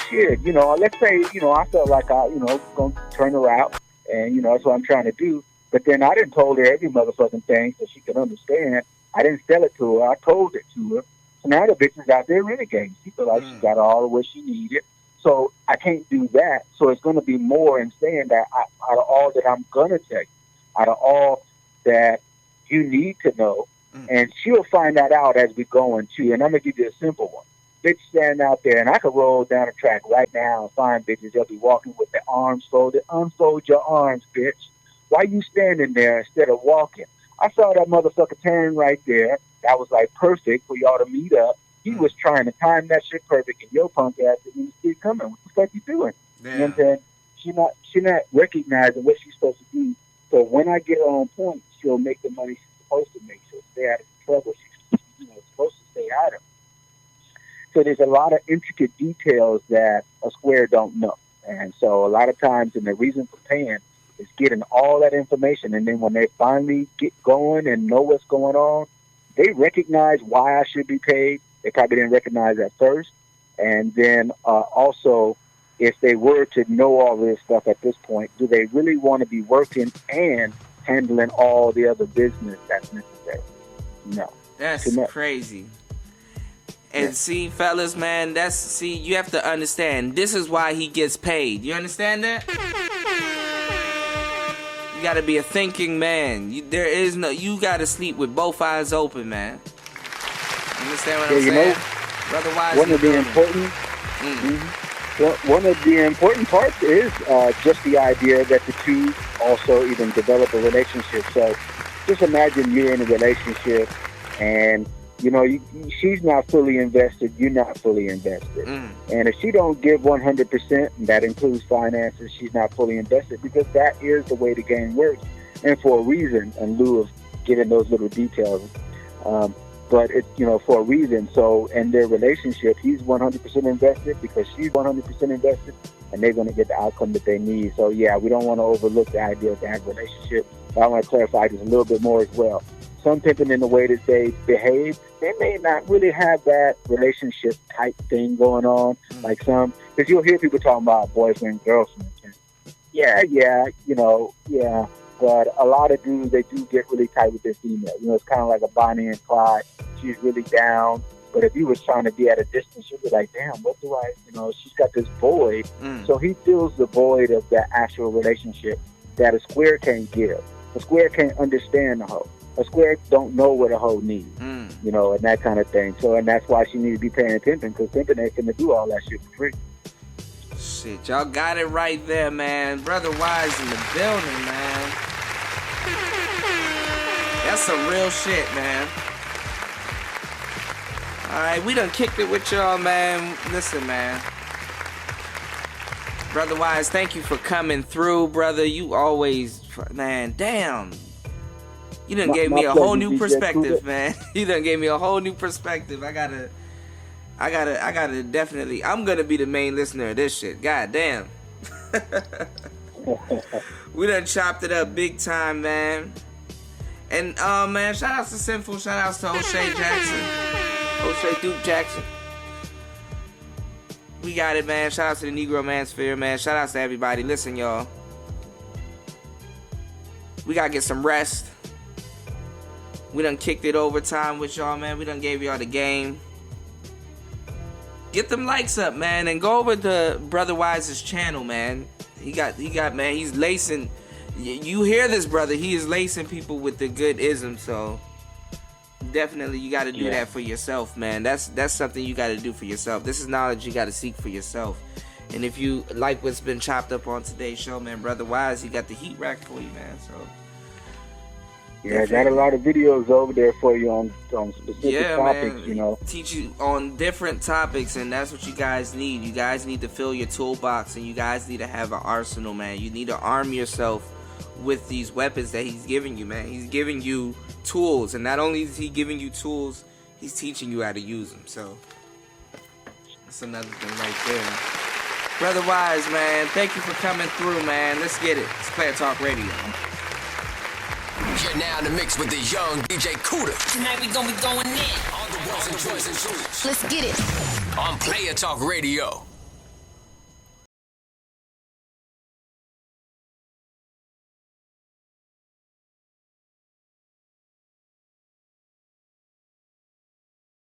shit, you know, let's say, you know, I felt like I, you know, going to turn her out and, you know, that's what I'm trying to do. But then I didn't told her every motherfucking thing so she could understand. I didn't sell it to her. I told it to her. So now the bitch is out there renegading. She feel like she got all of what she needed. So I can't do that. So it's going to be more in saying that out of all that I'm going to tell you, out of all that you need to know, and she'll find that out as we go into. And I'm going to give you a simple one. Bitch standing out there, and I could roll down a track right now and find bitches. They'll be walking with their arms folded. Unfold your arms, bitch. Why you standing there instead of walking? I saw that motherfucker turn right there. That was like perfect for y'all to meet up. He was trying to time that shit perfect, and your punk ass didn't see it coming. What the fuck you doing? Damn. You know what I'm saying? She not recognizing what she's supposed to do. So when I get her on point, she'll make the money she's supposed to make. She'll stay out of the trouble she's supposed to stay out of. So there's a lot of intricate details that a square don't know. And so a lot of times, and the reason for paying is getting all that information. And then when they finally get going and know what's going on, they recognize why I should be paid. They probably didn't recognize that first. And then also, if they were to know all this stuff at this point, do they really want to be working and handling all the other business that's necessary? No. That's crazy. And see, fellas, man, you have to understand, this is why he gets paid. You understand that? You gotta be a thinking man. You gotta sleep with both eyes open, man. Understand what I'm saying? Otherwise, one of the important, one of the important parts is just the idea that the two also even develop a relationship. So just imagine you're in a relationship and she's not fully invested, you're not fully invested. And if she don't give 100%, and that includes finances, she's not fully invested, because that is the way the game works. And for a reason, in lieu of giving those little details. But it's, for a reason. So in their relationship, he's 100% invested because she's 100% invested, and they're going to get the outcome that they need. So yeah, we don't want to overlook the idea of that relationship. But I want to clarify this a little bit more as well. Some pimping, in the way that they behave, they may not really have that relationship type thing going on, like some, because you'll hear people talking about boyfriend, girlfriend. Yeah, but a lot of dudes, they do get really tight with their female. It's kind of like a Bonnie and Clyde. She's really down, but if he was trying to be at a distance, you'd be like, damn, what do I, she's got this void. So he fills the void of that actual relationship that a square can't give. A square can't understand the hoe. A square don't know what a hoe needs, and that kind of thing. So, and that's why she needs to be paying attention, because pimping ain't finna do all that shit for free. Shit, y'all got it right there, man. Brother Wise in the building, man. That's some real shit, man. Alright, we done kicked it with y'all, man. Listen, man. Brother Wise, thank you for coming through, brother. You always, man, damn. You done gave me a whole new perspective, man. You done gave me a whole new perspective. I gotta definitely, I'm gonna be the main listener of this shit. God damn. We done chopped it up big time, man. And, man, shout outs to Sinful. Shout outs to Oshay Jackson. Oshay Duke Jackson. We got it, man. Shout outs to the Negro Mansphere, man. Shout outs to everybody. Listen, y'all. We gotta get some rest. We done kicked it overtime with y'all, man. We done gave y'all the game. Get them likes up, man, and go over to Brother Wise's channel, man. He got, man. He's lacing. You hear this, brother? He is lacing people with the good ism. So definitely, you got to do that for yourself, man. That's something you got to do for yourself. This is knowledge you got to seek for yourself. And if you like what's been chopped up on today's show, man, Brother Wise, he got the heat rack for you, man. So. Yeah, I got a lot of videos over there for you on specific topics, man. Teach you on different topics, and that's what you guys need. You guys need to fill your toolbox, and you guys need to have an arsenal, man. You need to arm yourself with these weapons that he's giving you, man. He's giving you tools, and not only is he giving you tools, he's teaching you how to use them. So that's another thing right there. Brother Wise, man, thank you for coming through, man. Let's get it. It's Player Talk Radio. You're now in the mix with the young DJ Cuda. Tonight we gonna be going in. All the ones and joints and shoes. Let's get it. On Player Talk Radio.